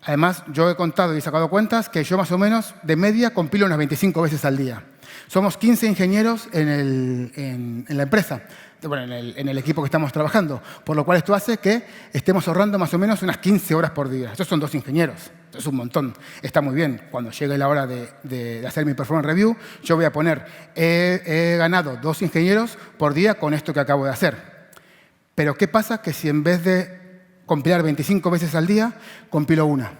Además, yo he contado y he sacado cuentas que yo más o menos de media compilo unas 25 veces al día. Somos 15 ingenieros en la empresa, bueno, en el equipo que estamos trabajando, por lo cual esto hace que estemos ahorrando más o menos unas 15 horas por día. Estos son 2 ingenieros, es un montón. Está muy bien. Cuando llegue la hora de hacer mi performance review, yo voy a poner, he ganado 2 ingenieros por día con esto que acabo de hacer. Pero ¿qué pasa? Que si en vez de compilar 25 veces al día, compilo una.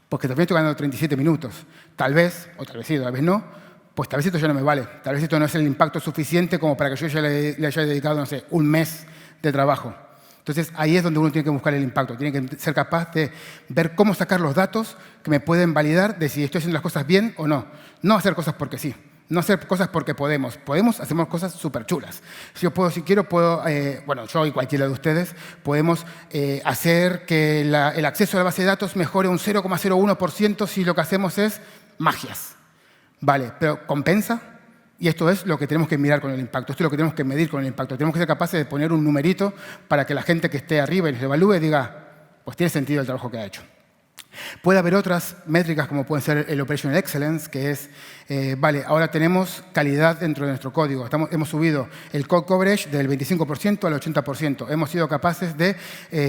Porque también estoy ganando 37 minutos. Tal vez, o tal vez sí, tal vez no, pues tal vez esto ya no me vale. Tal vez esto no es el impacto suficiente como para que yo ya le haya dedicado, no sé, 1 mes de trabajo. Entonces, ahí es donde uno tiene que buscar el impacto. Tiene que ser capaz de ver cómo sacar los datos que me pueden validar de si estoy haciendo las cosas bien o no. No hacer cosas porque sí. No hacer cosas porque podemos. Hacemos cosas súper chulas. Si quiero, bueno, yo y cualquiera de ustedes, podemos hacer que el acceso a la base de datos mejore un 0,01% si lo que hacemos es magias. Vale, pero ¿compensa? Y esto es lo que tenemos que mirar con el impacto. Esto es lo que tenemos que medir con el impacto. Tenemos que ser capaces de poner un numerito para que la gente que esté arriba y nos evalúe diga, pues tiene sentido el trabajo que ha hecho. Puede haber otras métricas como pueden ser el Operational Excellence, que es, vale, ahora tenemos calidad dentro de nuestro código. Hemos subido el code coverage del 25% al 80%. Hemos sido capaces de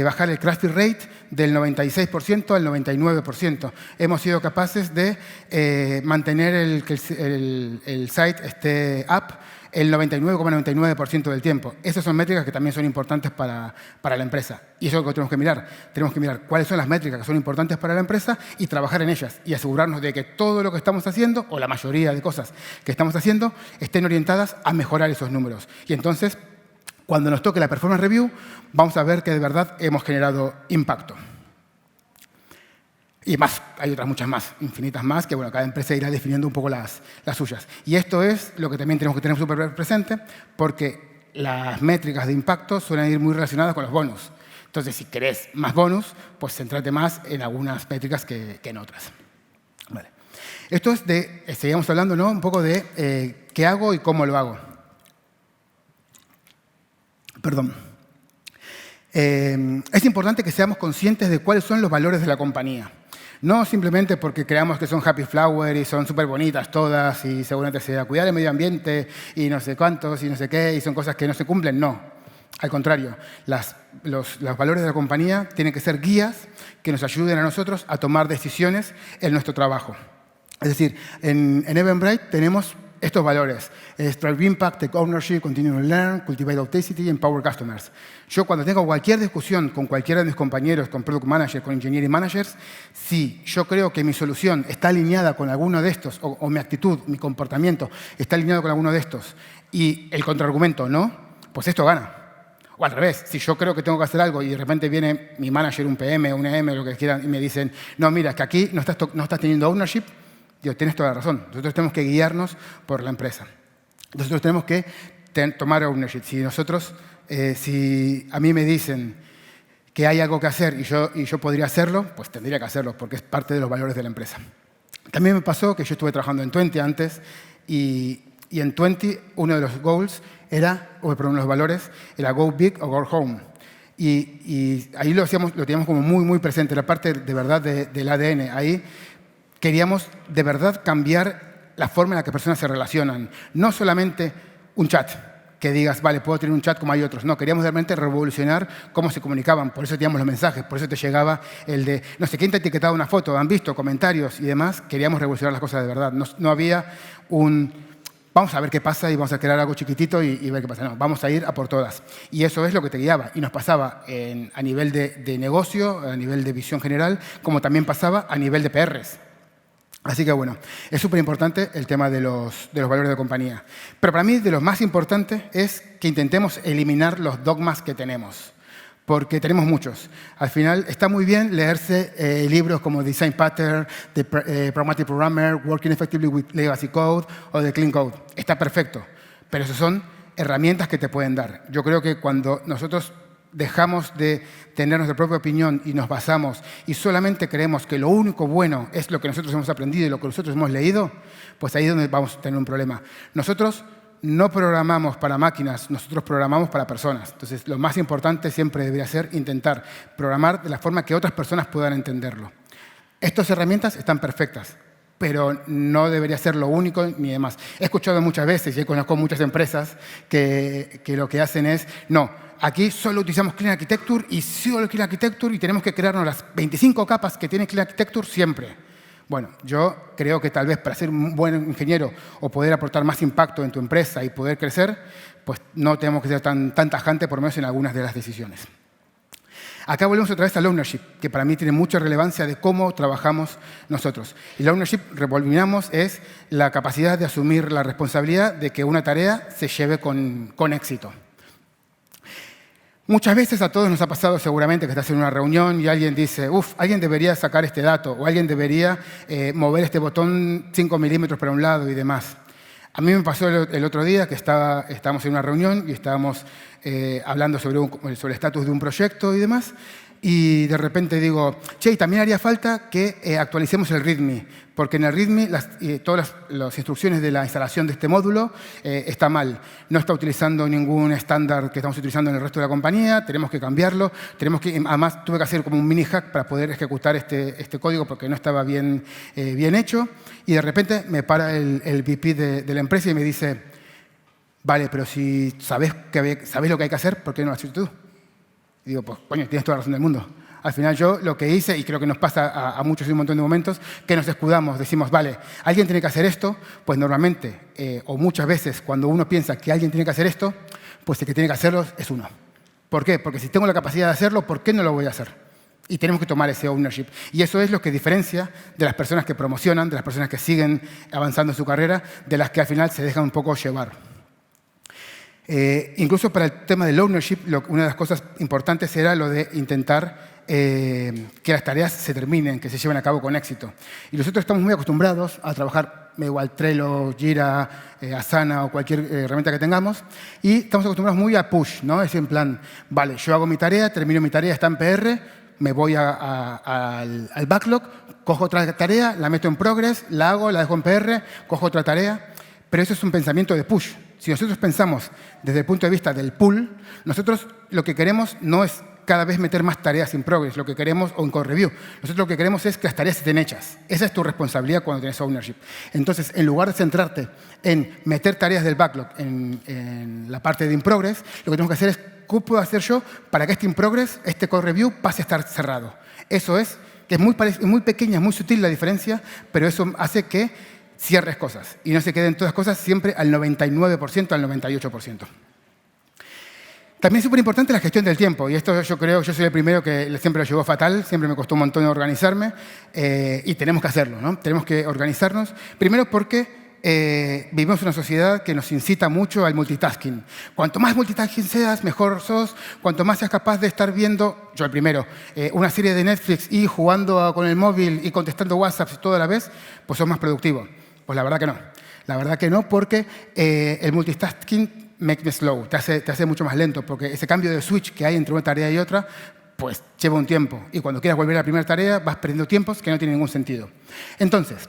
bajar el crash rate del 96% al 99%. Hemos sido capaces de mantener que el site esté up el 99,99% del tiempo. Esas son métricas que también son importantes para la empresa. Y eso es lo que tenemos que mirar. Tenemos que mirar cuáles son las métricas que son importantes para la empresa y trabajar en ellas. Y asegurarnos de que todo lo que estamos haciendo, o la mayoría de cosas que estamos haciendo, estén orientadas a mejorar esos números. Y entonces, cuando nos toque la performance review, vamos a ver que de verdad hemos generado impacto. Y más, hay otras muchas más, infinitas más, que bueno, cada empresa irá definiendo un poco las suyas. Y esto es lo que también tenemos que tener súper presente, porque las métricas de impacto suelen ir muy relacionadas con los bonus. Entonces, si querés más bonus, pues céntrate más en algunas métricas que en otras. Vale. Esto es seguíamos hablando, ¿no? Un poco de qué hago y cómo lo hago. Perdón. Es importante que seamos conscientes de cuáles son los valores de la compañía. No simplemente porque creamos que son happy flower y son súper bonitas todas y seguramente se va a cuidar el medio ambiente y no sé cuántos y no sé qué y son cosas que no se cumplen. No. Al contrario, los valores de la compañía tienen que ser guías que nos ayuden a nosotros a tomar decisiones en nuestro trabajo. Es decir, en Eventbrite tenemos estos valores: Strive Impact, Take Ownership, Continue to Learn, Cultivate Authenticity y Empower Customers. Yo cuando tengo cualquier discusión con cualquiera de mis compañeros, con Product Managers, con Engineering Managers, si yo creo que mi solución está alineada con alguno de estos, o mi actitud, mi comportamiento está alineado con alguno de estos, y el contraargumento no, pues esto gana. O al revés, si yo creo que tengo que hacer algo y de repente viene mi manager, un PM, un EM, lo que quieran, y me dicen, no, mira, que aquí no estás teniendo ownership, digo, tienes toda la razón. Nosotros tenemos que guiarnos por la empresa. Nosotros tenemos que tomar ownership. Si a mí me dicen que hay algo que hacer y yo podría hacerlo, pues tendría que hacerlo, porque es parte de los valores de la empresa. También me pasó que yo estuve trabajando en Twenty antes y en Twenty uno de los goals los valores era go big o go home. Y ahí lo teníamos como muy presente, era parte de verdad del ADN. Ahí queríamos de verdad cambiar la forma en la que personas se relacionan. No solamente un chat, que digas, vale, puedo tener un chat como hay otros. No, queríamos realmente revolucionar cómo se comunicaban. Por eso teníamos los mensajes, por eso te llegaba el de, no sé, ¿quién te ha etiquetado una foto? ¿Han visto? Comentarios y demás. Queríamos revolucionar las cosas de verdad. No había vamos a ver qué pasa y vamos a crear algo chiquitito y ver qué pasa. No, vamos a ir a por todas. Y eso es lo que te guiaba. Y nos pasaba a nivel de negocio, a nivel de visión general, como también pasaba a nivel de PRs. Así que bueno, es súper importante el tema de los valores de compañía. Pero para mí de lo más importante es que intentemos eliminar los dogmas que tenemos. Porque tenemos muchos. Al final está muy bien leerse libros como Design Pattern, The Pragmatic Programmer, Working Effectively with Legacy Code o The Clean Code. Está perfecto, pero esas son herramientas que te pueden dar. Yo creo que cuando nosotros dejamos de tener nuestra propia opinión y nos basamos y solamente creemos que lo único bueno es lo que nosotros hemos aprendido y lo que nosotros hemos leído, pues ahí es donde vamos a tener un problema. Nosotros no programamos para máquinas, nosotros programamos para personas. Entonces, lo más importante siempre debería ser intentar programar de la forma que otras personas puedan entenderlo. Estas herramientas están perfectas, pero no debería ser lo único ni demás. He escuchado muchas veces y conozco muchas empresas que lo que hacen es, no, aquí solo utilizamos Clean Architecture y solo Clean Architecture y tenemos que crearnos las 25 capas que tiene Clean Architecture siempre. Bueno, yo creo que tal vez para ser un buen ingeniero o poder aportar más impacto en tu empresa y poder crecer, pues no tenemos que ser tan tajante, por lo menos en algunas de las decisiones. Acá volvemos otra vez al ownership, que para mí tiene mucha relevancia de cómo trabajamos nosotros. Y el ownership, revolvinamos, es la capacidad de asumir la responsabilidad de que una tarea se lleve con éxito. Muchas veces a todos nos ha pasado seguramente que estás en una reunión y alguien dice, alguien debería sacar este dato o alguien debería mover este botón 5 milímetros para un lado y demás. A mí me pasó el otro día que estábamos en una reunión y estábamos hablando sobre el estatus de un proyecto y demás. Y de repente digo, che, también haría falta que actualicemos el README, porque en el README todas las instrucciones de la instalación de este módulo está mal. No está utilizando ningún estándar que estamos utilizando en el resto de la compañía, tenemos que cambiarlo. Además, tuve que hacer como un mini hack para poder ejecutar este código porque no estaba bien hecho. Y de repente me para el VP de la empresa y me dice, vale, pero si sabes lo que hay que hacer, ¿por qué no lo has hecho tú? Y digo, pues, coño, tienes toda la razón del mundo. Al final yo lo que hice, y creo que nos pasa a muchos en un montón de momentos, que nos escudamos, decimos, vale, alguien tiene que hacer esto, pues normalmente, o muchas veces, cuando uno piensa que alguien tiene que hacer esto, pues el que tiene que hacerlo es uno. ¿Por qué? Porque si tengo la capacidad de hacerlo, ¿por qué no lo voy a hacer? Y tenemos que tomar ese ownership. Y eso es lo que diferencia de las personas que promocionan, de las personas que siguen avanzando en su carrera, de las que al final se dejan un poco llevar. Incluso para el tema del ownership, una de las cosas importantes era lo de intentar que las tareas se terminen, que se lleven a cabo con éxito. Y nosotros estamos muy acostumbrados a trabajar, igual Trello, Jira, Asana o cualquier herramienta que tengamos, y estamos acostumbrados muy a push, ¿no? Es en plan, vale, yo hago mi tarea, termino mi tarea, está en PR, me voy al backlog, cojo otra tarea, la meto en progress, la hago, la dejo en PR, cojo otra tarea, pero eso es un pensamiento de push. Si nosotros pensamos desde el punto de vista del pull, nosotros lo que queremos no es cada vez meter más tareas en progress, lo que queremos, o en code review. Nosotros lo que queremos es que las tareas estén hechas. Esa es tu responsabilidad cuando tienes ownership. Entonces, en lugar de centrarte en meter tareas del backlog en la parte de in progress, lo que tenemos que hacer es, ¿qué puedo hacer yo para que este in progress, este code review, pase a estar cerrado? Eso es, que es muy pequeña, es muy sutil la diferencia, pero eso hace que cierres cosas y no se queden todas cosas siempre al 99%, al 98%. También es súper importante la gestión del tiempo, y esto yo creo, yo soy el primero que siempre lo llevó fatal, siempre me costó un montón organizarme, y tenemos que hacerlo, ¿no? Tenemos que organizarnos, primero porque vivimos en una sociedad que nos incita mucho al multitasking. Cuanto más multitasking seas, mejor sos. Cuanto más seas capaz de estar viendo, yo el primero, una serie de Netflix y jugando con el móvil y contestando WhatsApp toda la vez, pues sos más productivo. Pues la verdad que no. La verdad que no, porque el multitasking make me slow, te hace mucho más lento, porque ese cambio de switch que hay entre una tarea y otra, pues lleva un tiempo. Y cuando quieras volver a la primera tarea, vas perdiendo tiempos que no tienen ningún sentido. Entonces,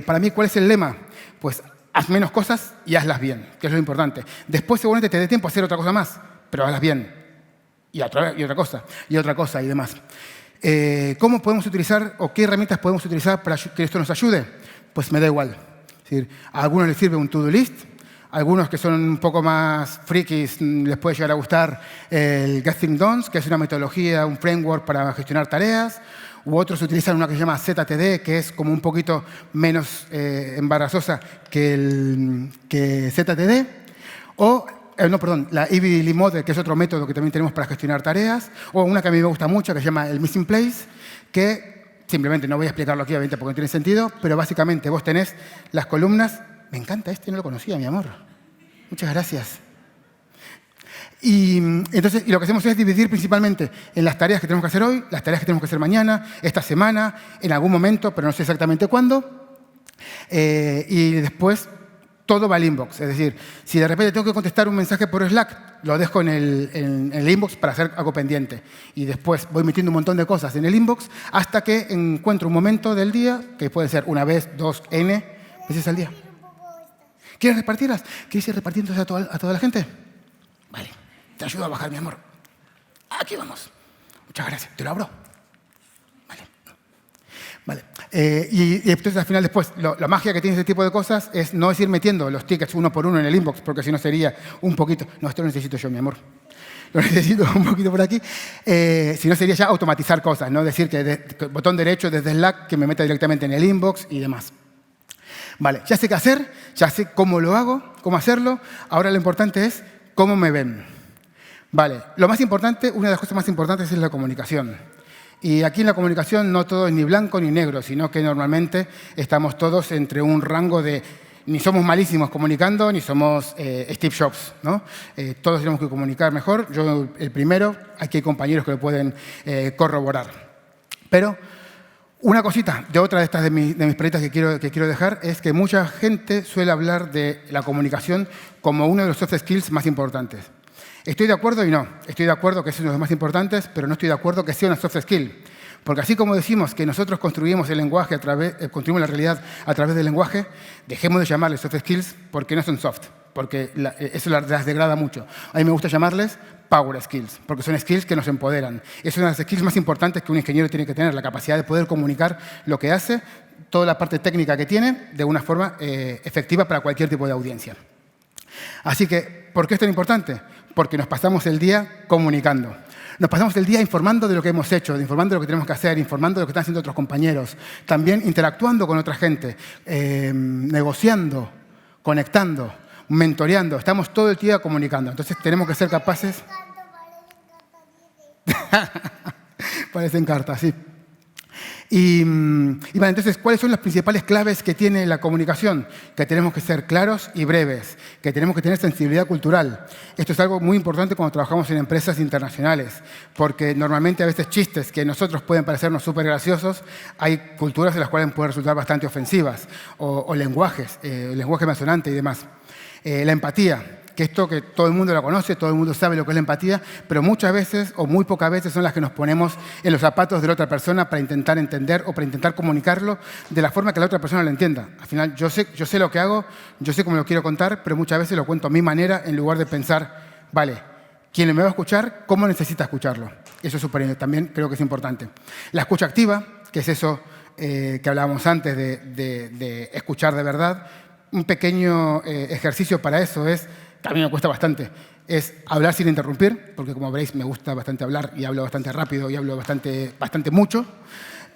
para mí, ¿cuál es el lema? Pues haz menos cosas y hazlas bien, que es lo importante. Después seguramente te dé tiempo a hacer otra cosa más, pero hazlas bien. Y otra cosa y demás. ¿Cómo podemos utilizar o qué herramientas podemos utilizar para que esto nos ayude? Pues me da igual. Es decir, a algunos les sirve un to-do list, a algunos que son un poco más frikis les puede llegar a gustar el Get Things Done, que es una metodología, un framework para gestionar tareas, u otros utilizan una que se llama ZTD, que es como un poquito menos embarazosa que ZTD, o la EVD Model, que es otro método que también tenemos para gestionar tareas, o una que a mí me gusta mucho, que se llama el Missing Place, que Simplemente no voy a explicarlo aquí, obviamente, porque no tiene sentido, pero básicamente vos tenés las columnas. Me encanta no lo conocía, mi amor. Muchas gracias. Y entonces, lo que hacemos es dividir principalmente en las tareas que tenemos que hacer hoy, las tareas que tenemos que hacer mañana, esta semana, en algún momento, pero no sé exactamente cuándo. Y después todo va al inbox. Es decir, si de repente tengo que contestar un mensaje por Slack, lo dejo en el inbox para hacer algo pendiente. Y después voy metiendo un montón de cosas en el inbox hasta que encuentro un momento del día, que puede ser una vez, 2, N veces al día. ¿Quieres repartirlas? ¿Quieres ir repartiéndose a toda la gente? Vale. Te ayudo a bajar, mi amor. Aquí vamos. Muchas gracias. ¿Te lo abro? Vale. Y entonces, al final, después, la magia que tiene este tipo de cosas es no es ir metiendo los tickets uno por uno en el inbox, porque si no sería un poquito... No, esto lo necesito yo, mi amor. Lo necesito un poquito por aquí. Si no, sería ya automatizar cosas, ¿no? Decir que botón derecho desde Slack que me meta directamente en el inbox y demás. Vale, ya sé qué hacer, ya sé cómo lo hago, cómo hacerlo. Ahora lo importante es cómo me ven. Vale, lo más importante, una de las cosas más importantes es la comunicación. Y aquí en la comunicación no todo es ni blanco ni negro, sino que normalmente estamos todos entre un rango de ni somos malísimos comunicando, ni somos Steve Jobs, ¿no? Todos tenemos que comunicar mejor. Yo el primero, aquí hay compañeros que lo pueden corroborar. Pero una cosita de otra de mis preguntas que quiero dejar es que mucha gente suele hablar de la comunicación como uno de los soft skills más importantes. Estoy de acuerdo y no. Estoy de acuerdo que es uno de los más importantes, pero no estoy de acuerdo que sea una soft skill. Porque así como decimos que nosotros construimos el lenguaje construimos la realidad a través del lenguaje, dejemos de llamarles soft skills porque no son soft, porque eso las degrada mucho. A mí me gusta llamarles power skills, porque son skills que nos empoderan. Es una de las skills más importantes que un ingeniero tiene que tener, la capacidad de poder comunicar lo que hace, toda la parte técnica que tiene, de una forma efectiva para cualquier tipo de audiencia. Así que, ¿por qué es tan importante? Porque nos pasamos el día comunicando. Nos pasamos el día informando de lo que hemos hecho, informando de lo que tenemos que hacer, informando de lo que están haciendo otros compañeros. También interactuando con otra gente, negociando, conectando, mentoreando. Estamos todo el día comunicando. Entonces tenemos que ser capaces... Parecen cartas, sí. Y vale, entonces, ¿cuáles son las principales claves que tiene la comunicación? Que tenemos que ser claros y breves, que tenemos que tener sensibilidad cultural. Esto es algo muy importante cuando trabajamos en empresas internacionales, porque normalmente a veces chistes que a nosotros pueden parecernos súper graciosos, hay culturas en las cuales pueden resultar bastante ofensivas, o lenguajes, lenguaje malsonante y demás. La empatía. Que esto que todo el mundo la conoce, todo el mundo sabe lo que es la empatía, pero muchas veces o muy pocas veces son las que nos ponemos en los zapatos de la otra persona para intentar entender o para intentar comunicarlo de la forma que la otra persona lo entienda. Al final, yo sé lo que hago, yo sé cómo lo quiero contar, pero muchas veces lo cuento a mi manera en lugar de pensar, vale, quien me va a escuchar, ¿cómo necesita escucharlo? Eso es también creo que es importante. La escucha activa, que es eso que hablábamos antes de escuchar de verdad, un pequeño ejercicio para eso es, que a mí me cuesta bastante, es hablar sin interrumpir, porque como veréis me gusta bastante hablar y hablo bastante rápido y hablo bastante mucho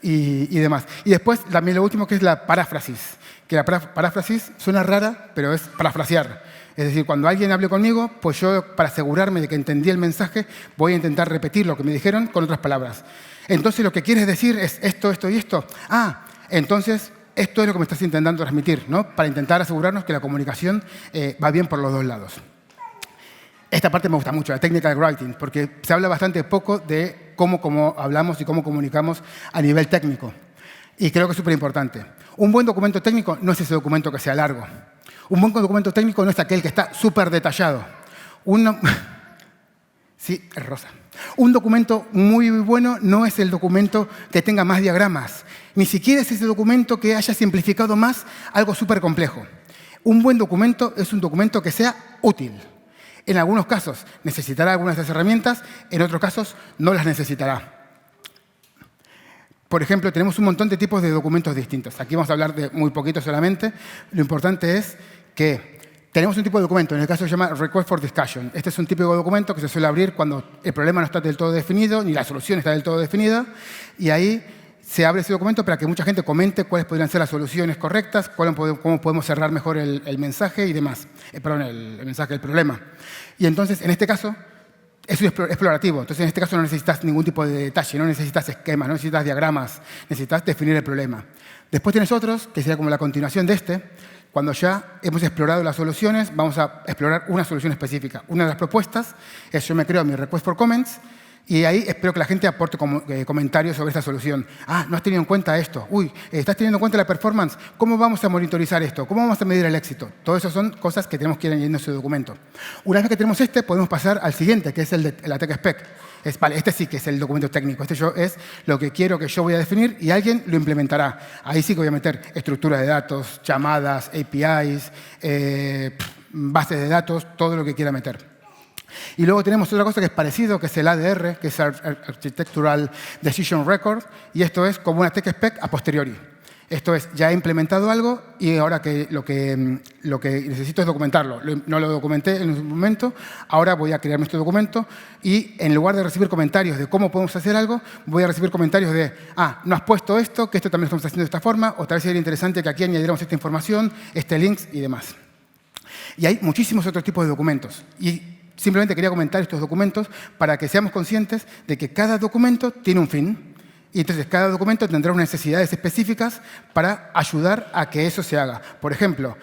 y demás. Y después también lo último que es la paráfrasis, que la paráfrasis suena rara, pero es parafrasear. Es decir, cuando alguien hable conmigo, pues yo para asegurarme de que entendí el mensaje voy a intentar repetir lo que me dijeron con otras palabras. Entonces lo que quieres decir es esto, esto y esto. Ah, entonces... Esto es lo que me estás intentando transmitir, ¿no? Para intentar asegurarnos que la comunicación va bien por los dos lados. Esta parte me gusta mucho, la technical writing, porque se habla bastante poco de cómo hablamos y cómo comunicamos a nivel técnico. Y creo que es súper importante. Un buen documento técnico no es ese documento que sea largo. Un buen documento técnico no es aquel que está súper detallado. Sí, es rosa. Un documento muy bueno no es el documento que tenga más diagramas. Ni siquiera es ese documento que haya simplificado más algo súper complejo. Un buen documento es un documento que sea útil. En algunos casos necesitará algunas de esas herramientas, en otros casos no las necesitará. Por ejemplo, tenemos un montón de tipos de documentos distintos. Aquí vamos a hablar de muy poquito solamente. Lo importante es que tenemos un tipo de documento, en el caso se llama Request for Discussion. Este es un tipo de documento que se suele abrir cuando el problema no está del todo definido, ni la solución está del todo definida, y ahí se abre ese documento para que mucha gente comente cuáles podrían ser las soluciones correctas, cómo podemos cerrar mejor el mensaje y demás. El mensaje del problema. Y entonces, en este caso, es explorativo. Entonces, en este caso no necesitas ningún tipo de detalle, no necesitas esquemas, no necesitas diagramas, necesitas definir el problema. Después tienes otros, que sería como la continuación de este. Cuando ya hemos explorado las soluciones, vamos a explorar una solución específica. Una de las propuestas es yo me creo mi request for comments y ahí espero que la gente aporte comentarios sobre esta solución. Ah, no has tenido en cuenta esto. Uy, ¿estás teniendo en cuenta la performance? ¿Cómo vamos a monitorizar esto? ¿Cómo vamos a medir el éxito? Todo eso son cosas que tenemos que ir añadiendo en ese documento. Una vez que tenemos este, podemos pasar al siguiente, que es el de la tech spec. Vale, este sí que es el documento técnico. Este es lo que quiero que yo voy a definir y alguien lo implementará. Ahí sí que voy a meter estructuras de datos, llamadas, APIs, bases de datos, todo lo que quiera meter. Y luego tenemos otra cosa que es parecido, que es el ADR, que es Architectural Decision Record, y esto es como una tech spec a posteriori. Esto es, ya he implementado algo y ahora que lo que necesito es documentarlo. No lo documenté en un momento, ahora voy a crearme este documento y en lugar de recibir comentarios de cómo podemos hacer algo, voy a recibir comentarios de, ah, no has puesto esto, que esto también lo estamos haciendo de esta forma, o tal vez sería interesante que aquí añadiéramos esta información, links y demás. Y hay muchísimos otros tipos de documentos. Y simplemente quería comentar estos documentos para que seamos conscientes de que cada documento tiene un fin. Y entonces cada documento tendrá unas necesidades específicas para ayudar a que eso se haga. Por ejemplo,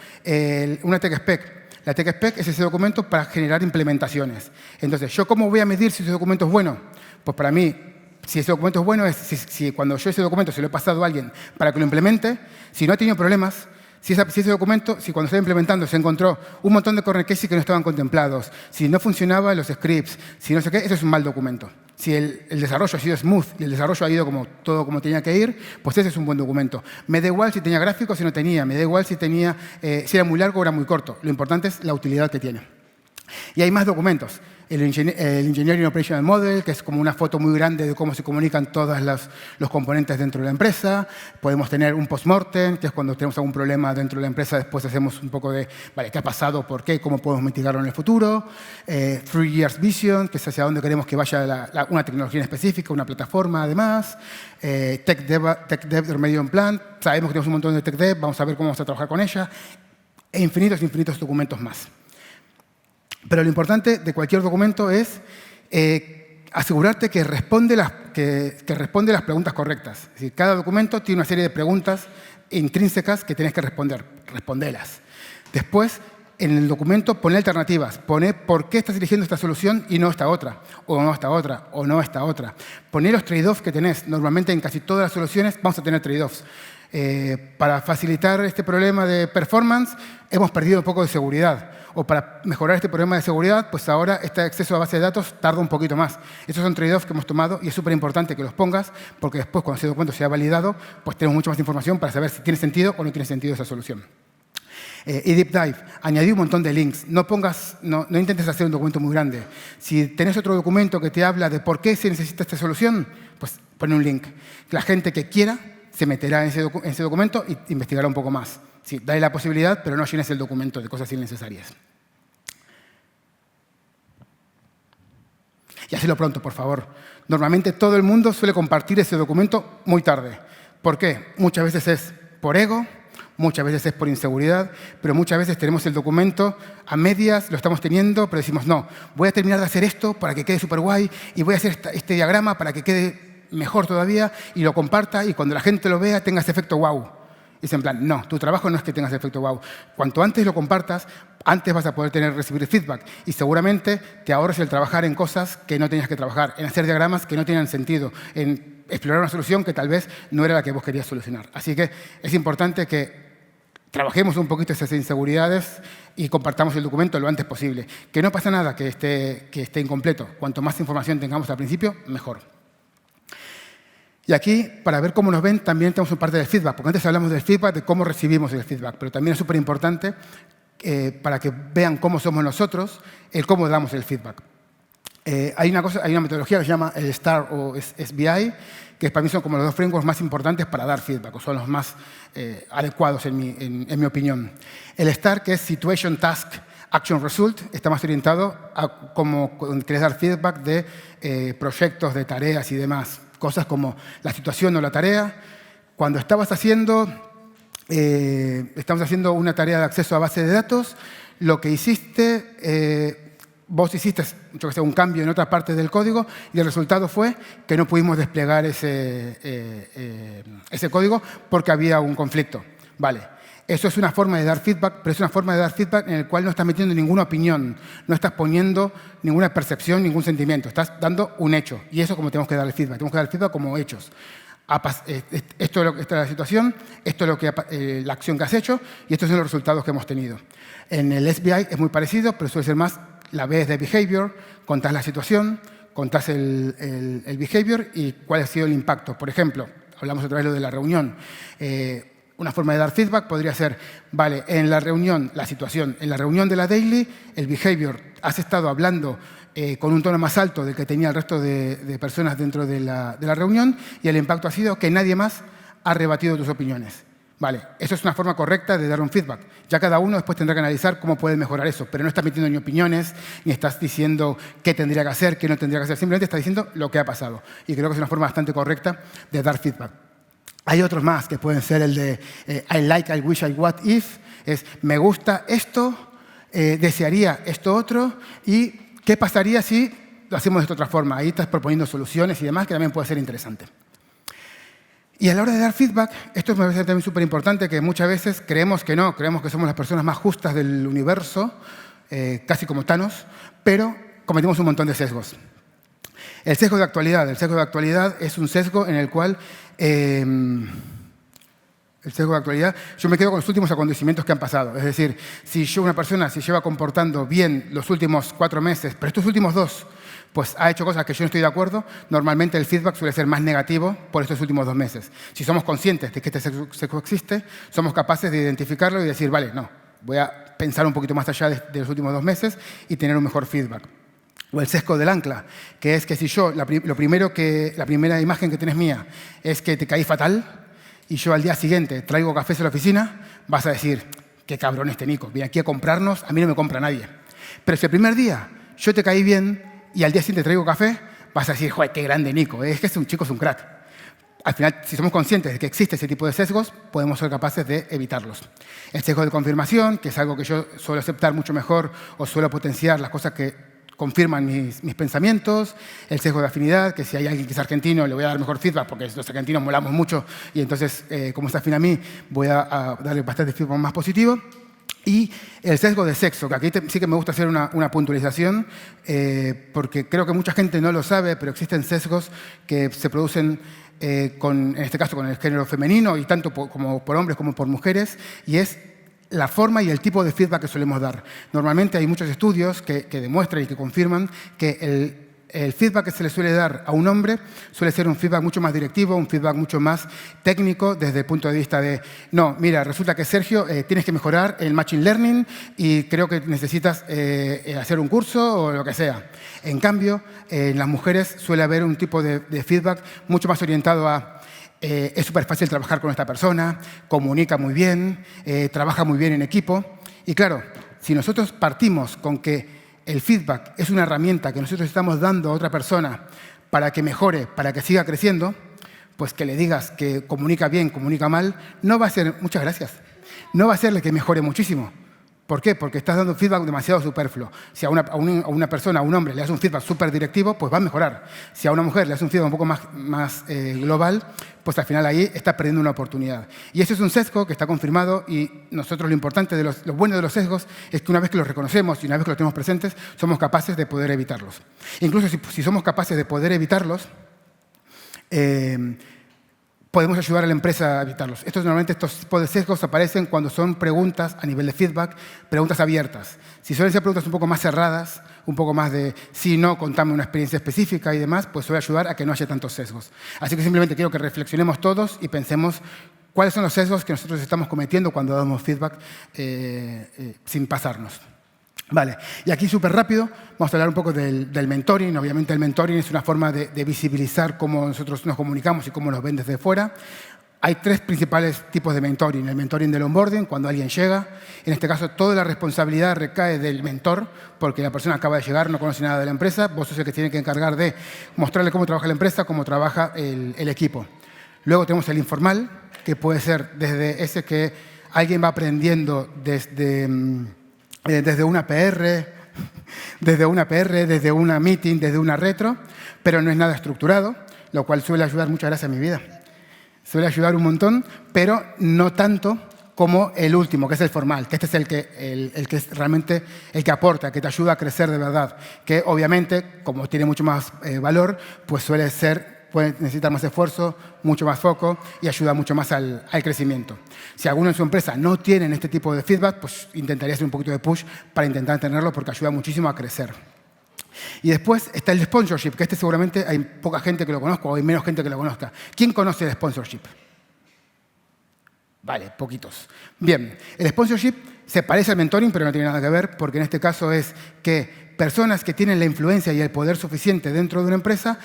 una tech spec. La tech spec es ese documento para generar implementaciones. Entonces, ¿yo cómo voy a medir si ese documento es bueno? Pues para mí, si ese documento es bueno, es si cuando yo ese documento se lo he pasado a alguien para que lo implemente, si no ha tenido problemas, si ese documento, si cuando estaba implementando se encontró un montón de corner cases que no estaban contemplados, si no funcionaban los scripts, si no sé qué, eso es un mal documento. Si el desarrollo ha sido smooth y el desarrollo ha ido todo como tenía que ir, pues ese es un buen documento. Me da igual si tenía gráficos o si no tenía, me da igual si era muy largo o era muy corto. Lo importante es la utilidad que tiene. Y hay más documentos. El Engineering Operational Model, que es como una foto muy grande de cómo se comunican todos los componentes dentro de la empresa. Podemos tener un post-mortem, que es cuando tenemos algún problema dentro de la empresa, después hacemos un poco de, vale, ¿qué ha pasado? ¿Por qué? ¿Cómo podemos mitigarlo en el futuro? 3 Years Vision, que es hacia dónde queremos que vaya una tecnología específica, una plataforma además. Tech Dev Remediation Plan, sabemos que tenemos un montón de Tech Dev, vamos a ver cómo vamos a trabajar con ella. E infinitos documentos más. Pero lo importante de cualquier documento es asegurarte que responde las preguntas correctas. Es decir, cada documento tiene una serie de preguntas intrínsecas que tienes que responder. Respondelas. Después, en el documento, pone alternativas. Pone por qué estás eligiendo esta solución y no esta otra, o no esta otra, o no esta otra. Pone los trade-offs que tenés. Normalmente en casi todas las soluciones vamos a tener trade-offs. Para facilitar este problema de performance, hemos perdido un poco de seguridad. O para mejorar este problema de seguridad, pues ahora este acceso a base de datos tarda un poquito más. Estos son trade-offs que hemos tomado y es súper importante que los pongas porque después, cuando ese documento sea validado, pues tenemos mucha más información para saber si tiene sentido o no tiene sentido esa solución. Y Deep Dive, añadí un montón de links. No intentes hacer un documento muy grande. Si tenés otro documento que te habla de por qué se necesita esta solución, pues pone un link. La gente que quiera se meterá en ese documento e investigará un poco más. Sí, dale la posibilidad, pero no llenes el documento de cosas innecesarias. Y hacelo pronto, por favor. Normalmente todo el mundo suele compartir ese documento muy tarde. ¿Por qué? Muchas veces es por ego, muchas veces es por inseguridad, pero muchas veces tenemos el documento a medias, lo estamos teniendo, pero decimos, no, voy a terminar de hacer esto para que quede súper guay y voy a hacer este diagrama para que quede mejor todavía y lo comparta y cuando la gente lo vea tenga ese efecto wow. Y es en plan, no, tu trabajo no es que tengas ese efecto wow. Cuanto antes lo compartas, antes vas a poder recibir feedback y seguramente te ahorres el trabajar en cosas que no tenías que trabajar, en hacer diagramas que no tenían sentido, en explorar una solución que tal vez no era la que vos querías solucionar. Así que es importante que trabajemos un poquito esas inseguridades y compartamos el documento lo antes posible. Que no pasa nada que esté incompleto. Cuanto más información tengamos al principio, mejor. Y aquí, para ver cómo nos ven, también tenemos una parte del feedback, porque antes hablamos del feedback, de cómo recibimos el feedback, pero también es súper importante para que vean cómo somos nosotros, el cómo damos el feedback. Hay una metodología que se llama el STAR o SBI, que para mí son como los dos frameworks más importantes para dar feedback, o son los más adecuados en mi opinión. El STAR, que es Situation, Task, Action, Result, está más orientado a cómo querés dar feedback de proyectos, de tareas y demás. Cosas como la situación o la tarea. Cuando estamos haciendo una tarea de acceso a base de datos, lo que hiciste vos hiciste, yo que sé, un cambio en otra parte del código y el resultado fue que no pudimos desplegar ese código porque había un conflicto. Vale. Eso es una forma de dar feedback, pero es una forma de dar feedback en la cual no estás metiendo ninguna opinión, no estás poniendo ninguna percepción, ningún sentimiento. Estás dando un hecho. Y eso es como tenemos que dar el feedback. Tenemos que dar el feedback como hechos. Esta es la situación, esto es la acción que has hecho y estos son los resultados que hemos tenido. En el SBI es muy parecido, pero suele ser más la B de behavior, contás la situación, contás el behavior y cuál ha sido el impacto. Por ejemplo, hablamos otra vez de la reunión. Una forma de dar feedback podría ser, vale, en la reunión, la situación, en la reunión de la daily, el behavior, has estado hablando con un tono más alto del que tenía el resto de personas dentro de la reunión y el impacto ha sido que nadie más ha rebatido tus opiniones. Vale, eso es una forma correcta de dar un feedback. Ya cada uno después tendrá que analizar cómo puede mejorar eso, pero no estás metiendo ni opiniones, ni estás diciendo qué tendría que hacer, qué no tendría que hacer, simplemente estás diciendo lo que ha pasado. Y creo que es una forma bastante correcta de dar feedback. Hay otros más que pueden ser el de I like, I wish, I what if. Es me gusta esto, desearía esto otro y qué pasaría si lo hacemos de esta otra forma. Ahí estás proponiendo soluciones y demás que también puede ser interesante. Y a la hora de dar feedback, esto me parece también súper importante que muchas veces creemos que no, creemos que somos las personas más justas del universo, casi como Thanos, pero cometimos un montón de sesgos. El sesgo de actualidad. El sesgo de actualidad es un sesgo en el cual el sesgo de actualidad, yo me quedo con los últimos acontecimientos que han pasado. Es decir, si una persona se lleva comportando bien los últimos 4 meses, pero estos últimos 2, pues ha hecho cosas que yo no estoy de acuerdo, normalmente el feedback suele ser más negativo por estos últimos 2 meses. Si somos conscientes de que este sesgo existe, somos capaces de identificarlo y decir, vale, no, voy a pensar un poquito más allá de los últimos 2 meses y tener un mejor feedback. O el sesgo del ancla, que es que si yo, la primera imagen que tienes mía es que te caí fatal y yo al día siguiente traigo cafés a la oficina, vas a decir, qué cabrón este Nico, viene aquí a comprarnos, a mí no me compra nadie. Pero si el primer día yo te caí bien y al día siguiente traigo café, vas a decir, joder, qué grande Nico, es que es un chico, es un crack. Al final, si somos conscientes de que existe ese tipo de sesgos, podemos ser capaces de evitarlos. El sesgo de confirmación, que es algo que yo suelo aceptar mucho mejor o suelo potenciar las cosas que confirman mis pensamientos. El sesgo de afinidad, que si hay alguien que es argentino le voy a dar mejor feedback porque los argentinos molamos mucho y entonces, como está afín a mí, voy a darle bastante feedback más positivo. Y el sesgo de sexo, que aquí sí que me gusta hacer una puntualización porque creo que mucha gente no lo sabe, pero existen sesgos que se producen en este caso con el género femenino y tanto como por hombres como por mujeres, y es la forma y el tipo de feedback que solemos dar. Normalmente hay muchos estudios que demuestran y que confirman que el feedback que se le suele dar a un hombre suele ser un feedback mucho más directivo, un feedback mucho más técnico desde el punto de vista de, no, mira, resulta que Sergio, tienes que mejorar el Machine Learning y creo que necesitas hacer un curso o lo que sea. En cambio, en las mujeres suele haber un tipo de feedback mucho más orientado a es súper fácil trabajar con esta persona, comunica muy bien, trabaja muy bien en equipo. Y claro, si nosotros partimos con que el feedback es una herramienta que nosotros estamos dando a otra persona para que mejore, para que siga creciendo, pues que le digas que comunica bien, comunica mal, no va a ser, muchas gracias, no va a serle que mejore muchísimo. ¿Por qué? Porque estás dando feedback demasiado superfluo. Si a una persona, a un hombre, le das un feedback súper directivo, pues va a mejorar. Si a una mujer le das un feedback un poco más global, pues al final ahí está perdiendo una oportunidad. Y eso es un sesgo que está confirmado y nosotros lo importante, lo bueno de los sesgos es que una vez que los reconocemos y una vez que los tenemos presentes, somos capaces de poder evitarlos. Incluso si somos capaces de poder evitarlos, podemos ayudar a la empresa a evitarlos. Normalmente estos tipos de sesgos aparecen cuando son preguntas a nivel de feedback, preguntas abiertas. Si suelen ser preguntas un poco más cerradas, un poco más de sí, no, contame una experiencia específica y demás, pues suele ayudar a que no haya tantos sesgos. Así que simplemente quiero que reflexionemos todos y pensemos cuáles son los sesgos que nosotros estamos cometiendo cuando damos feedback sin pasarnos. Vale, y aquí súper rápido vamos a hablar un poco del mentoring. Obviamente el mentoring es una forma de visibilizar cómo nosotros nos comunicamos y cómo nos ven desde fuera. Hay 3 principales tipos de mentoring. El mentoring del onboarding, cuando alguien llega. En este caso, toda la responsabilidad recae del mentor, porque la persona acaba de llegar, no conoce nada de la empresa. Vos sos el que tiene que encargar de mostrarle cómo trabaja la empresa, cómo trabaja el equipo. Luego tenemos el informal, que puede ser desde ese que alguien va aprendiendo desde una PR, desde una PR, desde una meeting, desde una retro, pero no es nada estructurado, lo cual suele ayudar, muchas gracias a mi vida. Suele ayudar un montón, pero no tanto como el último, que es el formal, que este es el que es realmente el que aporta, que te ayuda a crecer de verdad, que obviamente, como tiene mucho más valor, pues puede necesitar más esfuerzo, mucho más foco y ayuda mucho más al crecimiento. Si alguno en su empresa no tiene este tipo de feedback, pues intentaría hacer un poquito de push para intentar tenerlo porque ayuda muchísimo a crecer. Y después está el sponsorship, que seguramente hay poca gente que lo conozca o hay menos gente que lo conozca. ¿Quién conoce el sponsorship? Vale, poquitos. Bien, el sponsorship se parece al mentoring, pero no tiene nada que ver, porque en este caso es que personas que tienen la influencia y el poder suficiente dentro de una empresa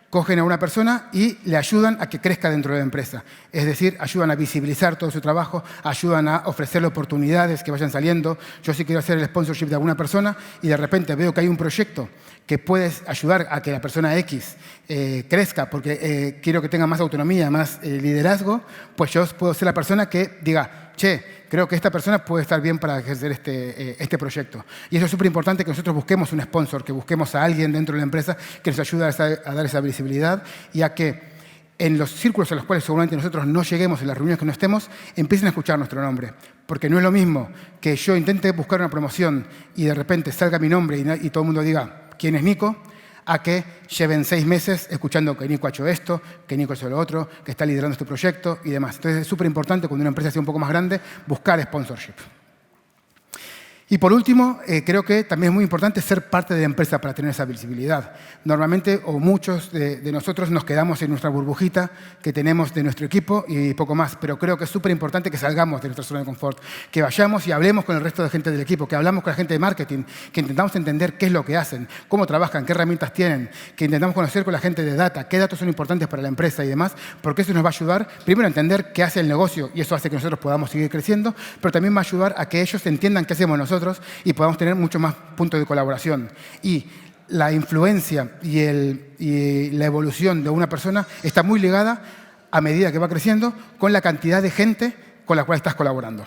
cogen a una persona y le ayudan a que crezca dentro de la empresa. Es decir, ayudan a visibilizar todo su trabajo, ayudan a ofrecerle oportunidades que vayan saliendo. Yo sí quiero hacer el sponsorship de alguna persona y de repente veo que hay un proyecto que puede ayudar a que la persona X crezca porque quiero que tenga más autonomía, más liderazgo, pues yo puedo ser la persona que diga, che, creo que esta persona puede estar bien para ejercer este proyecto. Y eso es súper importante, que nosotros busquemos un sponsor, que busquemos a alguien dentro de la empresa que nos ayude a dar esa visibilidad y a que en los círculos a los cuales seguramente nosotros no lleguemos, en las reuniones que no estemos, empiecen a escuchar nuestro nombre. Porque no es lo mismo que yo intente buscar una promoción y de repente salga mi nombre y todo el mundo diga, ¿quién es Nico?, a que lleven 6 meses escuchando que Nico ha hecho esto, que Nico ha hecho lo otro, que está liderando este proyecto y demás. Entonces es súper importante cuando una empresa sea un poco más grande buscar sponsorship. Y por último, creo que también es muy importante ser parte de la empresa para tener esa visibilidad. Normalmente, o muchos de nosotros nos quedamos en nuestra burbujita que tenemos de nuestro equipo y poco más, pero creo que es súper importante que salgamos de nuestra zona de confort, que vayamos y hablemos con el resto de gente del equipo, que hablamos con la gente de marketing, que intentamos entender qué es lo que hacen, cómo trabajan, qué herramientas tienen, que intentamos conocer con la gente de data, qué datos son importantes para la empresa y demás, porque eso nos va a ayudar, primero, a entender qué hace el negocio y eso hace que nosotros podamos seguir creciendo, pero también va a ayudar a que ellos entiendan qué hacemos nosotros y podamos tener mucho más puntos de colaboración. Y la influencia y la evolución de una persona está muy ligada, a medida que va creciendo, con la cantidad de gente con la cual estás colaborando.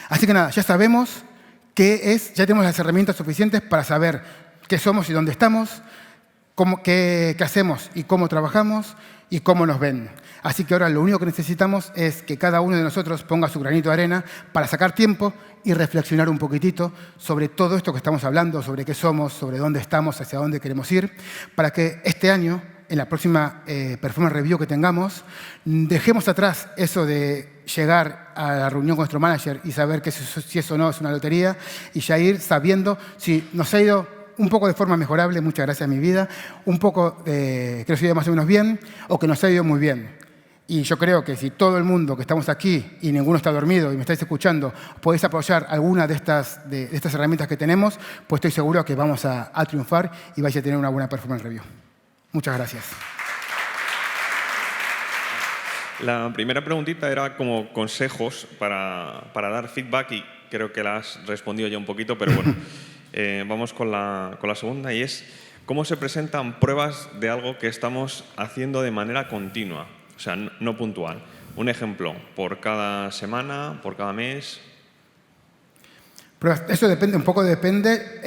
Así que nada, ya sabemos qué es, ya tenemos las herramientas suficientes para saber qué somos y dónde estamos, qué hacemos y cómo trabajamos y cómo nos ven. Así que ahora lo único que necesitamos es que cada uno de nosotros ponga su granito de arena para sacar tiempo y reflexionar un poquitito sobre todo esto que estamos hablando, sobre qué somos, sobre dónde estamos, hacia dónde queremos ir, para que este año, en la próxima Performance Review que tengamos, dejemos atrás eso de llegar a la reunión con nuestro manager y saber que si eso no es una lotería y ya ir sabiendo si nos ha ido un poco de forma mejorable, muchas gracias a mi vida, un poco que nos ha ido más o menos bien o que nos ha ido muy bien. Y yo creo que si todo el mundo que estamos aquí y ninguno está dormido y me estáis escuchando, podéis apoyar alguna de estas herramientas que tenemos, pues estoy seguro que vamos a triunfar y vais a tener una buena performance review. Muchas gracias. La primera preguntita era como consejos para dar feedback y creo que la has respondido ya un poquito, pero bueno, vamos con la segunda y es ¿cómo se presentan pruebas de algo que estamos haciendo de manera continua? O sea, no puntual. Un ejemplo, por cada semana, por cada mes. Pero eso un poco depende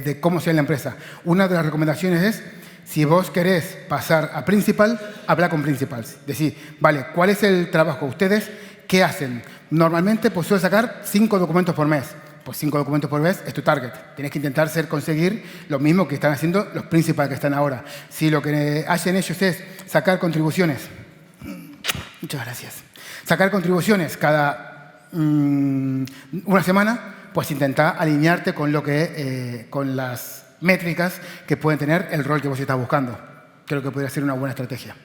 de cómo sea la empresa. Una de las recomendaciones es, si vos querés pasar a principal, habla con principals. Decir, vale, ¿cuál es el trabajo? ¿Ustedes qué hacen? Normalmente pues suele sacar 5 documentos por mes. Pues 5 documentos por mes es tu target. Tienes que intentar conseguir lo mismo que están haciendo los principals que están ahora. Si lo que hacen ellos es sacar contribuciones, muchas gracias. Sacar contribuciones cada una semana, pues intenta alinearte con con las métricas que pueden tener el rol que vos estás buscando. Creo que podría ser una buena estrategia.